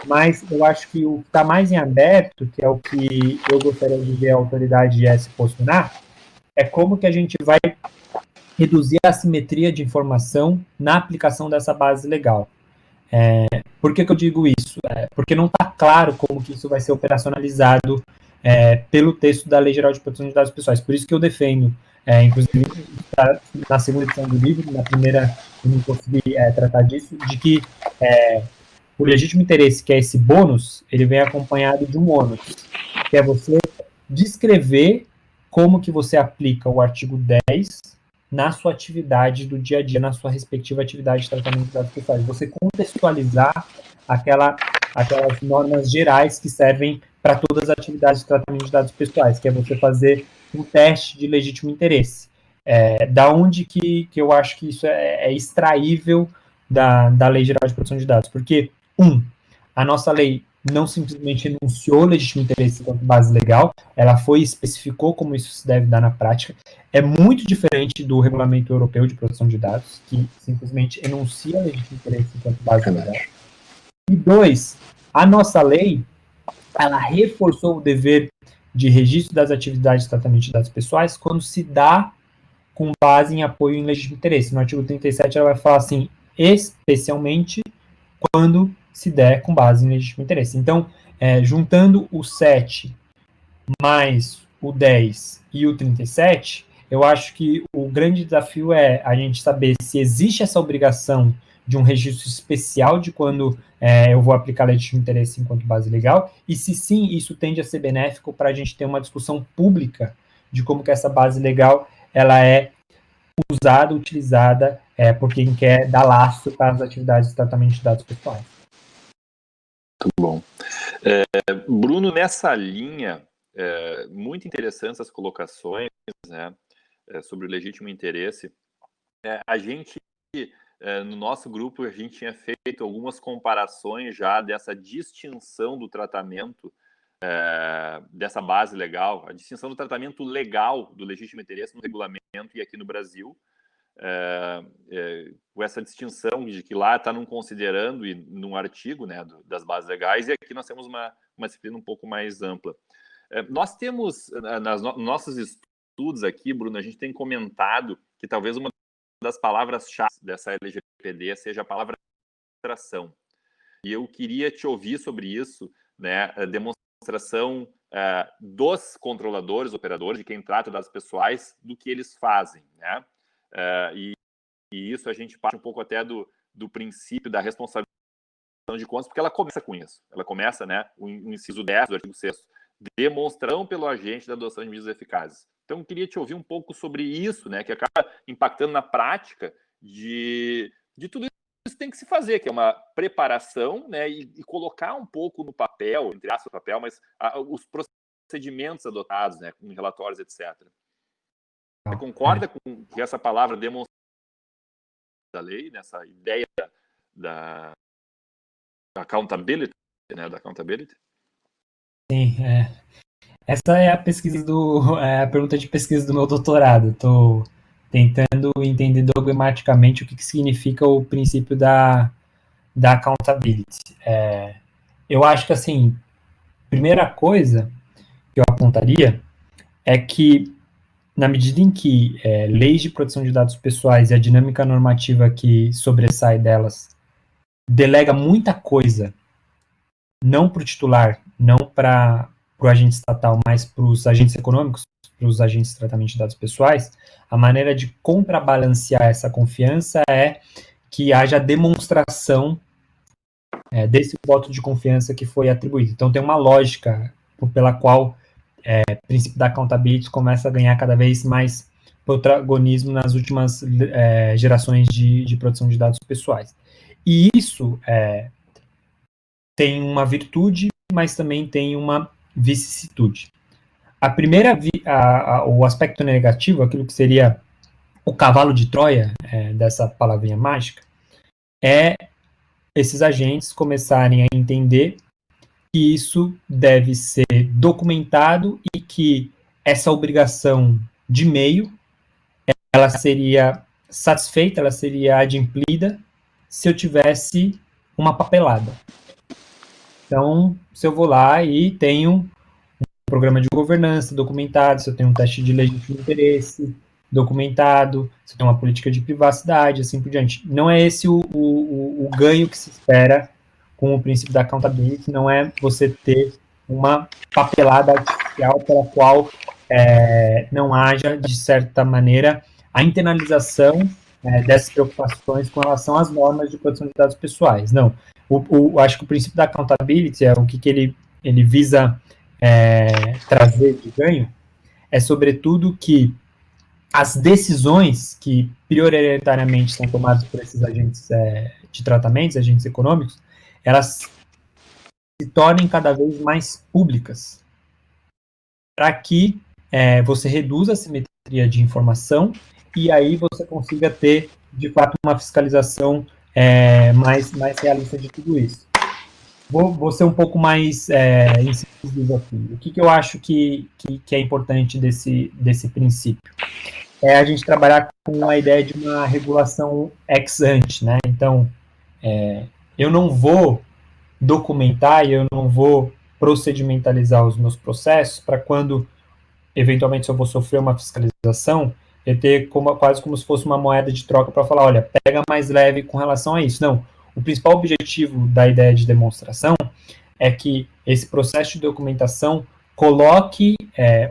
Mas eu acho que o que está mais em aberto, que é o que eu gostaria de ver a autoridade se posicionar, é como que a gente vai reduzir a assimetria de informação na aplicação dessa base legal. Por que eu digo isso? Porque não está claro como que isso vai ser operacionalizado pelo texto da Lei Geral de Proteção de Dados Pessoais. Por isso que eu defendo, inclusive na segunda edição do livro, na primeira eu não consegui tratar disso, de que o legítimo interesse, que é esse bônus, ele vem acompanhado de um ônus, que é você descrever como que você aplica o artigo 10 na sua atividade do dia a dia, na sua respectiva atividade de tratamento de dados pessoais. Você contextualizar aquelas normas gerais que servem para todas as atividades de tratamento de dados pessoais, que é você fazer um teste de legítimo interesse. Da onde que eu acho que isso é extraível da Lei Geral de Proteção de Dados? Porque, a nossa lei não simplesmente enunciou legítimo interesse enquanto base legal, ela especificou como isso se deve dar na prática. É muito diferente do Regulamento Europeu de Proteção de Dados, que simplesmente enuncia legítimo interesse enquanto base legal. E 2, a nossa lei, ela reforçou o dever de registro das atividades de tratamento de dados pessoais quando se dá com base em apoio em legítimo interesse. No artigo 37, ela vai falar assim, especialmente quando se der com base em legítimo interesse. Então, juntando o 7 mais o 10 e o 37, eu acho que o grande desafio é a gente saber se existe essa obrigação de um registro especial de quando eu vou aplicar legítimo interesse enquanto base legal, e se sim, isso tende a ser benéfico para a gente ter uma discussão pública de como que essa base legal ela é usada, utilizada por quem quer dar laço para as atividades de tratamento de dados pessoais. Muito bom. Bruno, nessa linha, muito interessantes as colocações, né, sobre o legítimo interesse. A gente no nosso grupo a gente tinha feito algumas comparações já dessa distinção do tratamento, dessa base legal, a distinção do tratamento legal do legítimo interesse no regulamento e aqui no Brasil, com essa distinção de que lá está num considerando e num artigo, né, das bases legais, e aqui nós temos uma disciplina um pouco mais ampla. Nós temos, nos nossos estudos aqui, Bruno, a gente tem comentado que talvez uma das palavras-chave dessa LGPD seja a palavra demonstração. E eu queria te ouvir sobre isso, né, demonstração dos controladores, operadores, de quem trata dados pessoais, do que eles fazem, né? E isso a gente parte um pouco até do princípio da responsabilidade de contas, porque ela começa com isso. Ela começa, né, o inciso 10 do artigo 6º, demonstração pelo agente da adoção de medidas eficazes. Então, eu queria te ouvir um pouco sobre isso, né, que acaba impactando na prática de tudo isso que tem que se fazer, que é uma preparação, né, e colocar um pouco no papel, entre aspas, papel, mas os procedimentos adotados, né, com relatórios, etc. Você concorda com essa palavra demonstração da lei, nessa ideia da accountability, né, da accountability? Sim, essa é a pesquisa a pergunta de pesquisa do meu doutorado. Estou tentando entender dogmaticamente o que significa o princípio da accountability. Eu acho que, assim, primeira coisa que eu apontaria é que, na medida em que leis de proteção de dados pessoais e a dinâmica normativa que sobressai delas delega muita coisa, não para o titular, não para o agente estatal, mas para os agentes econômicos, para os agentes de tratamento de dados pessoais, a maneira de contrabalancear essa confiança é que haja demonstração desse voto de confiança que foi atribuído. Então, tem uma lógica pela qual o princípio da accountability começa a ganhar cada vez mais protagonismo nas últimas gerações de produção de dados pessoais. E isso tem uma virtude, mas também tem uma vicissitude. A primeira, o aspecto negativo, aquilo que seria o cavalo de Troia dessa palavrinha mágica, é esses agentes começarem a entender que isso deve ser documentado e que essa obrigação de meio, ela seria satisfeita, ela seria adimplida se eu tivesse uma papelada. Então, se eu vou lá e tenho um programa de governança documentado, se eu tenho um teste de legítimo interesse documentado, se eu tenho uma política de privacidade, assim por diante. Não é esse o ganho que se espera com o princípio da accountability, não é você ter uma papelada artificial pela qual não haja, de certa maneira, a internalização dessas preocupações com relação às normas de proteção de dados pessoais. Não. Acho que o princípio da accountability, o que ele visa trazer de ganho, é sobretudo que as decisões que prioritariamente são tomadas por esses agentes de tratamentos, agentes econômicos, elas se tornem cada vez mais públicas, para que você reduza a simetria de informação e aí você consiga ter, de fato, uma fiscalização mais realista de tudo isso. Vou ser um pouco mais incisivo aqui. O que eu acho que é importante desse princípio? É a gente trabalhar com a ideia de uma regulação ex ante, né? Então, eu não vou documentar e eu não vou procedimentalizar os meus processos para quando, eventualmente, se eu vou sofrer uma fiscalização, eu ter quase como se fosse uma moeda de troca para falar, olha, pega mais leve com relação a isso. Não, o principal objetivo da ideia de demonstração é que esse processo de documentação coloque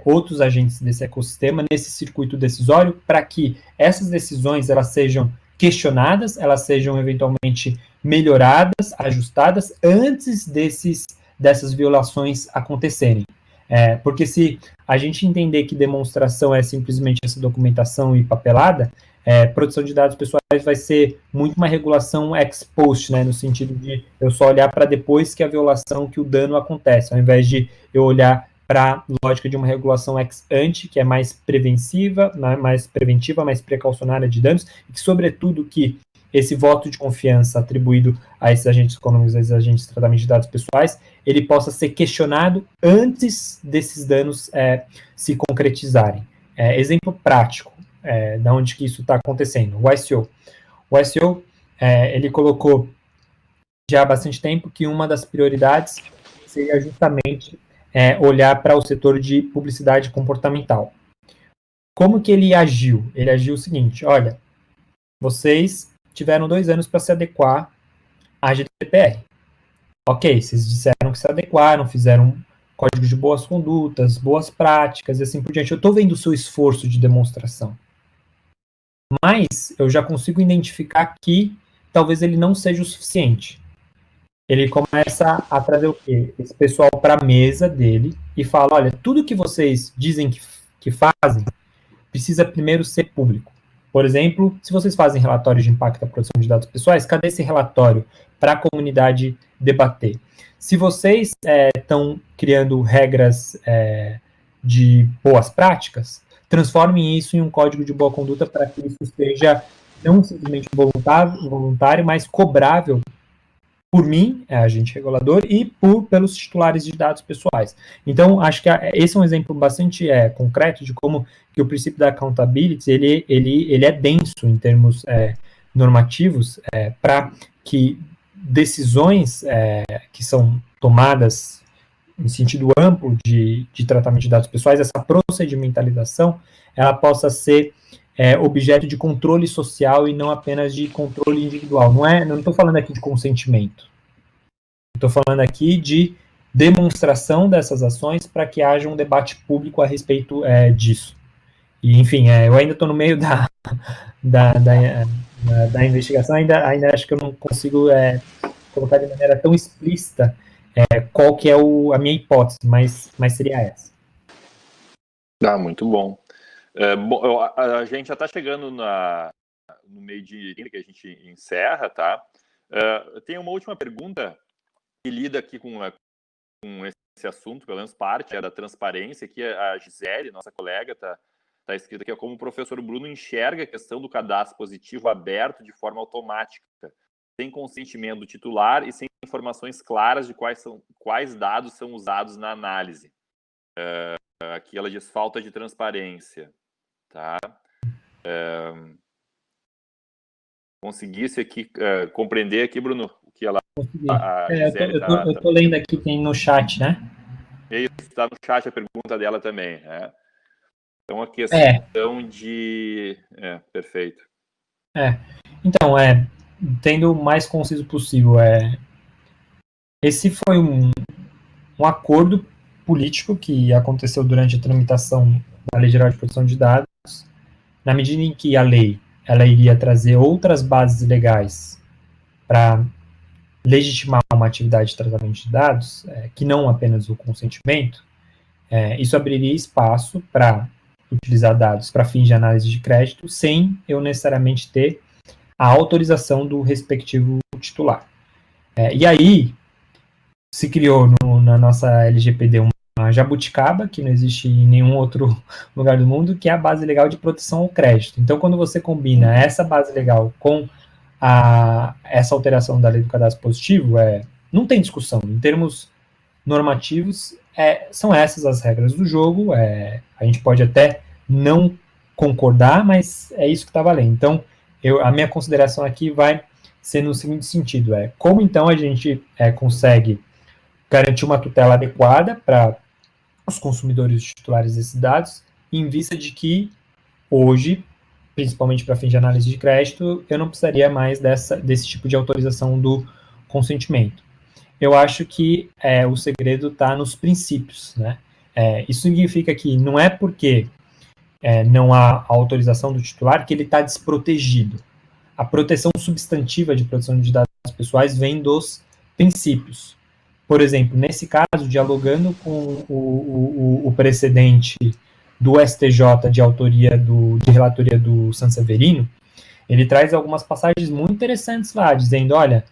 outros agentes desse ecossistema nesse circuito decisório para que essas decisões elas sejam questionadas, elas sejam eventualmente melhoradas, ajustadas antes dessas violações acontecerem. Porque se a gente entender que demonstração é simplesmente essa documentação e papelada, produção de dados pessoais vai ser muito uma regulação ex post, né, no sentido de eu só olhar para depois que a violação, que o dano acontece, ao invés de eu olhar para a lógica de uma regulação ex ante, que é mais preventiva, mais precaucionária de danos, e que, sobretudo, que esse voto de confiança atribuído a esses agentes econômicos, a esses agentes de tratamento de dados pessoais, ele possa ser questionado antes desses danos se concretizarem. Exemplo prático, da onde que isso está acontecendo, o ICO. O ICO, ele colocou já há bastante tempo que uma das prioridades seria justamente olhar para o setor de publicidade comportamental. Como que ele agiu? Ele agiu o seguinte, olha, vocês tiveram 2 anos para se adequar à GDPR. Ok, vocês disseram que se adequaram, fizeram código de boas condutas, boas práticas e assim por diante. Eu estou vendo o seu esforço de demonstração. Mas eu já consigo identificar que talvez ele não seja o suficiente. Ele começa a trazer o quê? Esse pessoal para a mesa dele e fala, olha, tudo que vocês dizem que fazem precisa primeiro ser público. Por exemplo, se vocês fazem relatórios de impacto da produção de dados pessoais, cadê esse relatório para a comunidade debater? Se vocês estão criando regras de boas práticas, transformem isso em um código de boa conduta para que isso seja não simplesmente voluntário, mas cobrável por mim, agente regulador, e pelos titulares de dados pessoais. Então, acho que esse é um exemplo bastante concreto de como que o princípio da accountability, ele é denso em termos normativos, para que decisões que são tomadas em sentido amplo de tratamento de dados pessoais, essa procedimentalização, ela possa ser objeto de controle social e não apenas de controle individual. Não estou falando aqui de consentimento. Estou falando aqui de demonstração dessas ações para que haja um debate público a respeito disso. E, enfim, eu ainda estou no meio da investigação, ainda acho que eu não consigo colocar de maneira tão explícita qual que é a minha hipótese, mas seria essa. Muito bom. A gente já está chegando no meio de que a gente encerra, tá? Eu tenho uma última pergunta que lida aqui com esse assunto, pelo menos parte da transparência, que a Gisele, nossa colega, está escrito aqui, como o professor Bruno enxerga a questão do cadastro positivo aberto de forma automática, sem consentimento do titular e sem informações claras de quais dados são usados na análise. Aqui ela diz falta de transparência. Tá? Conseguisse aqui compreender aqui, Bruno, o que ela... eu estou lendo aqui, tem no chat, né? Isso, está no chat a pergunta dela também. Então, a questão de... perfeito. Então, tendo o mais conciso possível, esse foi um acordo político que aconteceu durante a tramitação da Lei Geral de Proteção de Dados, na medida em que a lei ela iria trazer outras bases legais para legitimar uma atividade de tratamento de dados, que não apenas o consentimento, isso abriria espaço para utilizar dados para fins de análise de crédito sem eu necessariamente ter a autorização do respectivo titular. E aí, se criou na nossa LGPD uma jabuticaba, que não existe em nenhum outro lugar do mundo, que é a base legal de proteção ao crédito. Então, quando você combina essa base legal com essa alteração da lei do cadastro positivo, não tem discussão. Em termos normativos, são essas as regras do jogo. A gente pode até não concordar, mas é isso que está valendo. Então, a minha consideração aqui vai ser no seguinte sentido, como então a gente consegue garantir uma tutela adequada para os consumidores titulares desses dados, em vista de que hoje, principalmente para fins de análise de crédito, eu não precisaria mais desse tipo de autorização do consentimento. Eu acho que o segredo está nos princípios, né? Isso significa que não é porque não há autorização do titular que ele está desprotegido. A proteção substantiva de proteção de dados pessoais vem dos princípios. Por exemplo, nesse caso, dialogando com o precedente do STJ de autoria de relatoria do Sanseverino, ele traz algumas passagens muito interessantes lá, dizendo, olha,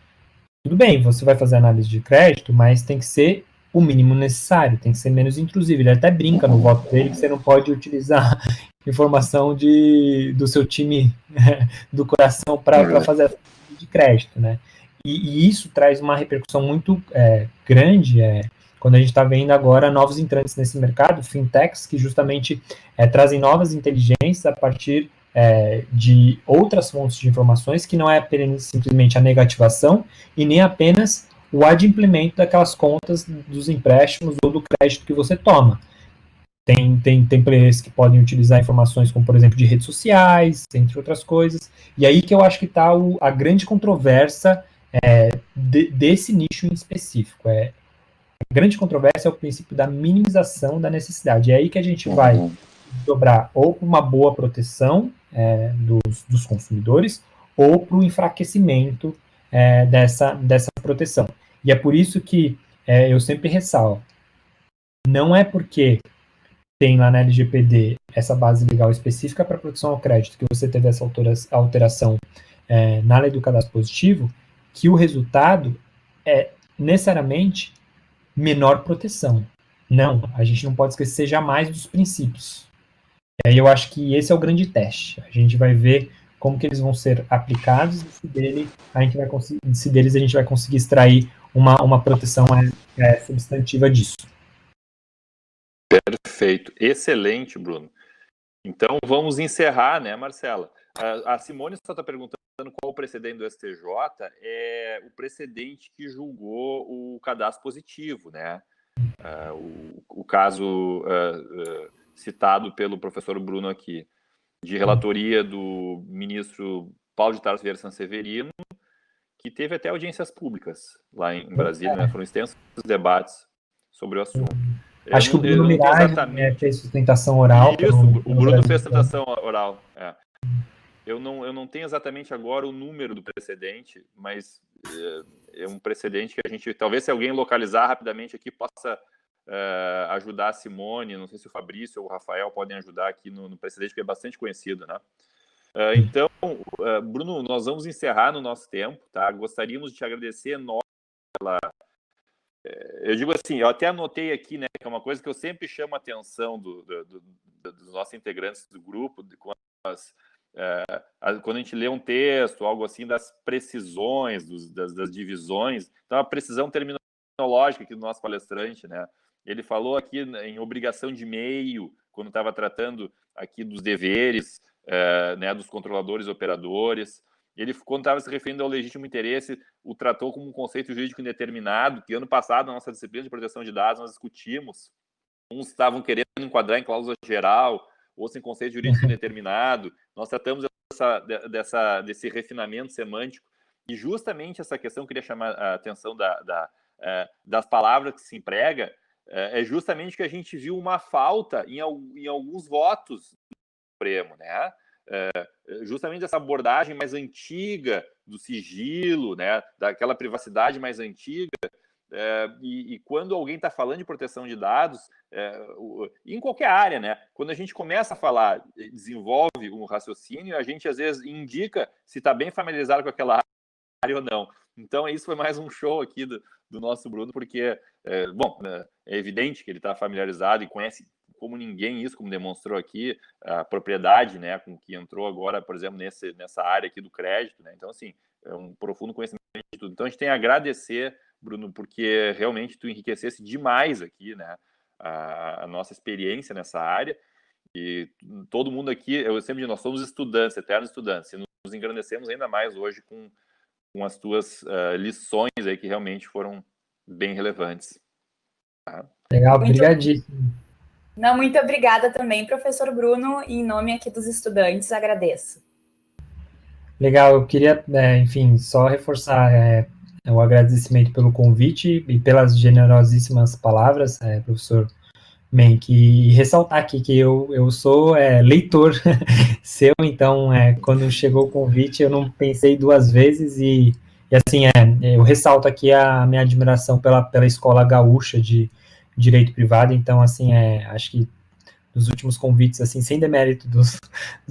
tudo bem, você vai fazer análise de crédito, mas tem que ser o mínimo necessário, tem que ser menos intrusivo. Ele até brinca no voto dele que você não pode utilizar informação do seu time do coração para fazer a de crédito, né? E isso traz uma repercussão muito grande, quando a gente está vendo agora novos entrantes nesse mercado, fintechs, que justamente trazem novas inteligências a partir de outras fontes de informações, que não é apenas simplesmente a negativação e nem apenas o adimplemento daquelas contas dos empréstimos ou do crédito que você toma. Tem players que podem utilizar informações como, por exemplo, de redes sociais, entre outras coisas, e aí que eu acho que está a grande controvérsia desse nicho em específico. A grande controvérsia é o princípio da minimização da necessidade. É aí que a gente vai dobrar ou para uma boa proteção dos consumidores ou para o enfraquecimento dessa proteção. E é por isso que eu sempre ressalvo, não é porque tem lá na LGPD essa base legal específica para proteção ao crédito que você teve essa alteração na lei do cadastro positivo, que o resultado é necessariamente menor proteção. Não, a gente não pode esquecer jamais dos princípios. E aí eu acho que esse é o grande teste. A gente vai ver como que eles vão ser aplicados e se deles a gente vai conseguir extrair uma proteção substantiva disso. Perfeito. Excelente, Bruno. Então, vamos encerrar, né, Marcela? A Simone só está perguntando qual o precedente do STJ. É o precedente que julgou o cadastro positivo, né? O caso citado pelo professor Bruno aqui, de relatoria do ministro Paulo de Tarso Vieira Sanseverino, que teve até audiências públicas lá em Brasília, né? Foram extensos debates sobre o assunto. Acho que o Bruno Mirage fez sustentação oral. Isso, o Bruno fez sustentação oral. Eu não tenho exatamente agora o número do precedente, mas é um precedente que a gente, talvez se alguém localizar rapidamente aqui, possa ajudar a Simone, não sei se o Fabrício ou o Rafael podem ajudar aqui no precedente, que é bastante conhecido, né? Então, Bruno, nós vamos encerrar no nosso tempo, tá? Gostaríamos de te agradecer pela... Eu digo assim, eu até anotei aqui, né, que é uma coisa que eu sempre chamo a atenção dos nossos integrantes do grupo, quando a gente lê um texto, algo assim, das precisões, das divisões. Então, a precisão terminológica aqui do nosso palestrante, né? Ele falou aqui em obrigação de meio, quando estava tratando aqui dos deveres, né, dos controladores e operadores. Ele, quando estava se referindo ao legítimo interesse, o tratou como um conceito jurídico indeterminado, que ano passado, na nossa disciplina de proteção de dados, nós discutimos. Uns estavam querendo enquadrar em cláusula geral, outros em conceito jurídico indeterminado. Nós tratamos desse refinamento semântico. E justamente essa questão, eu queria chamar a atenção das palavras que se emprega, é justamente que a gente viu uma falta em alguns votos do Supremo, né? Justamente essa abordagem mais antiga do sigilo, né, daquela privacidade mais antiga, e quando alguém está falando de proteção de dados, em qualquer área, né, quando a gente começa a falar, desenvolve um raciocínio, a gente às vezes indica se está bem familiarizado com aquela área ou não. Então, isso foi mais um show aqui do nosso Bruno, porque, é evidente que ele está familiarizado e conhece como ninguém isso, como demonstrou aqui, a propriedade, né, com que entrou agora, por exemplo, nessa área aqui do crédito, né? Então, assim, é um profundo conhecimento de tudo. Então, a gente tem a agradecer, Bruno, porque realmente tu enriquecesse demais aqui, né, a nossa experiência nessa área. E todo mundo aqui, eu sempre digo, nós somos estudantes, eternos estudantes, e nos engrandecemos ainda mais hoje com as tuas lições aí, que realmente foram bem relevantes. Tá? Legal, obrigadíssimo. Não, muito obrigada também, professor Bruno, e em nome aqui dos estudantes, agradeço. Legal, eu queria, enfim, só reforçar o agradecimento pelo convite e pelas generosíssimas palavras, professor Menck, e ressaltar aqui que eu sou leitor seu, então, quando chegou o convite, eu não pensei duas vezes e assim, eu ressalto aqui a minha admiração pela Escola Gaúcha de Direito Privado, então, assim, acho que dos últimos convites, assim, sem demérito dos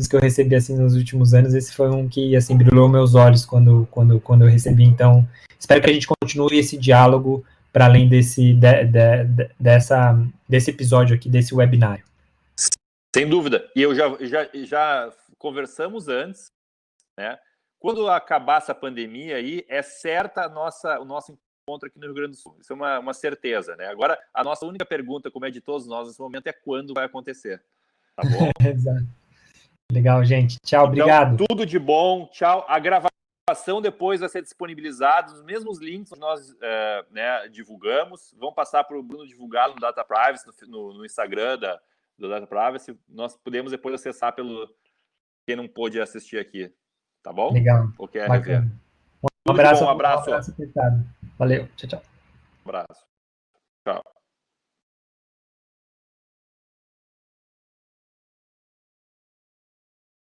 que eu recebi, assim, nos últimos anos, esse foi um que, assim, brilhou meus olhos quando eu recebi, então, espero que a gente continue esse diálogo para além desse episódio aqui, desse webinário? Sem dúvida. E eu já conversamos antes, né? Quando acabar essa pandemia aí, é certa o nosso encontro aqui no Rio Grande do Sul. Isso é uma certeza, né? Agora, a nossa única pergunta, como é de todos nós nesse momento, é quando vai acontecer. Tá bom? Exato. Legal, gente. Tchau, então, obrigado. Tudo de bom. Tchau. A gravação depois vai ser disponibilizada, os mesmos links que nós divulgamos. Vão passar para o Bruno divulgar no Data Privacy, no Instagram do Data Privacy. Nós podemos depois acessar pelo quem não pôde assistir aqui. Tá bom? Legal. Ou quer Bacana. rever. Um abraço. Um abraço. Valeu. Tchau, tchau. Um abraço. Tchau.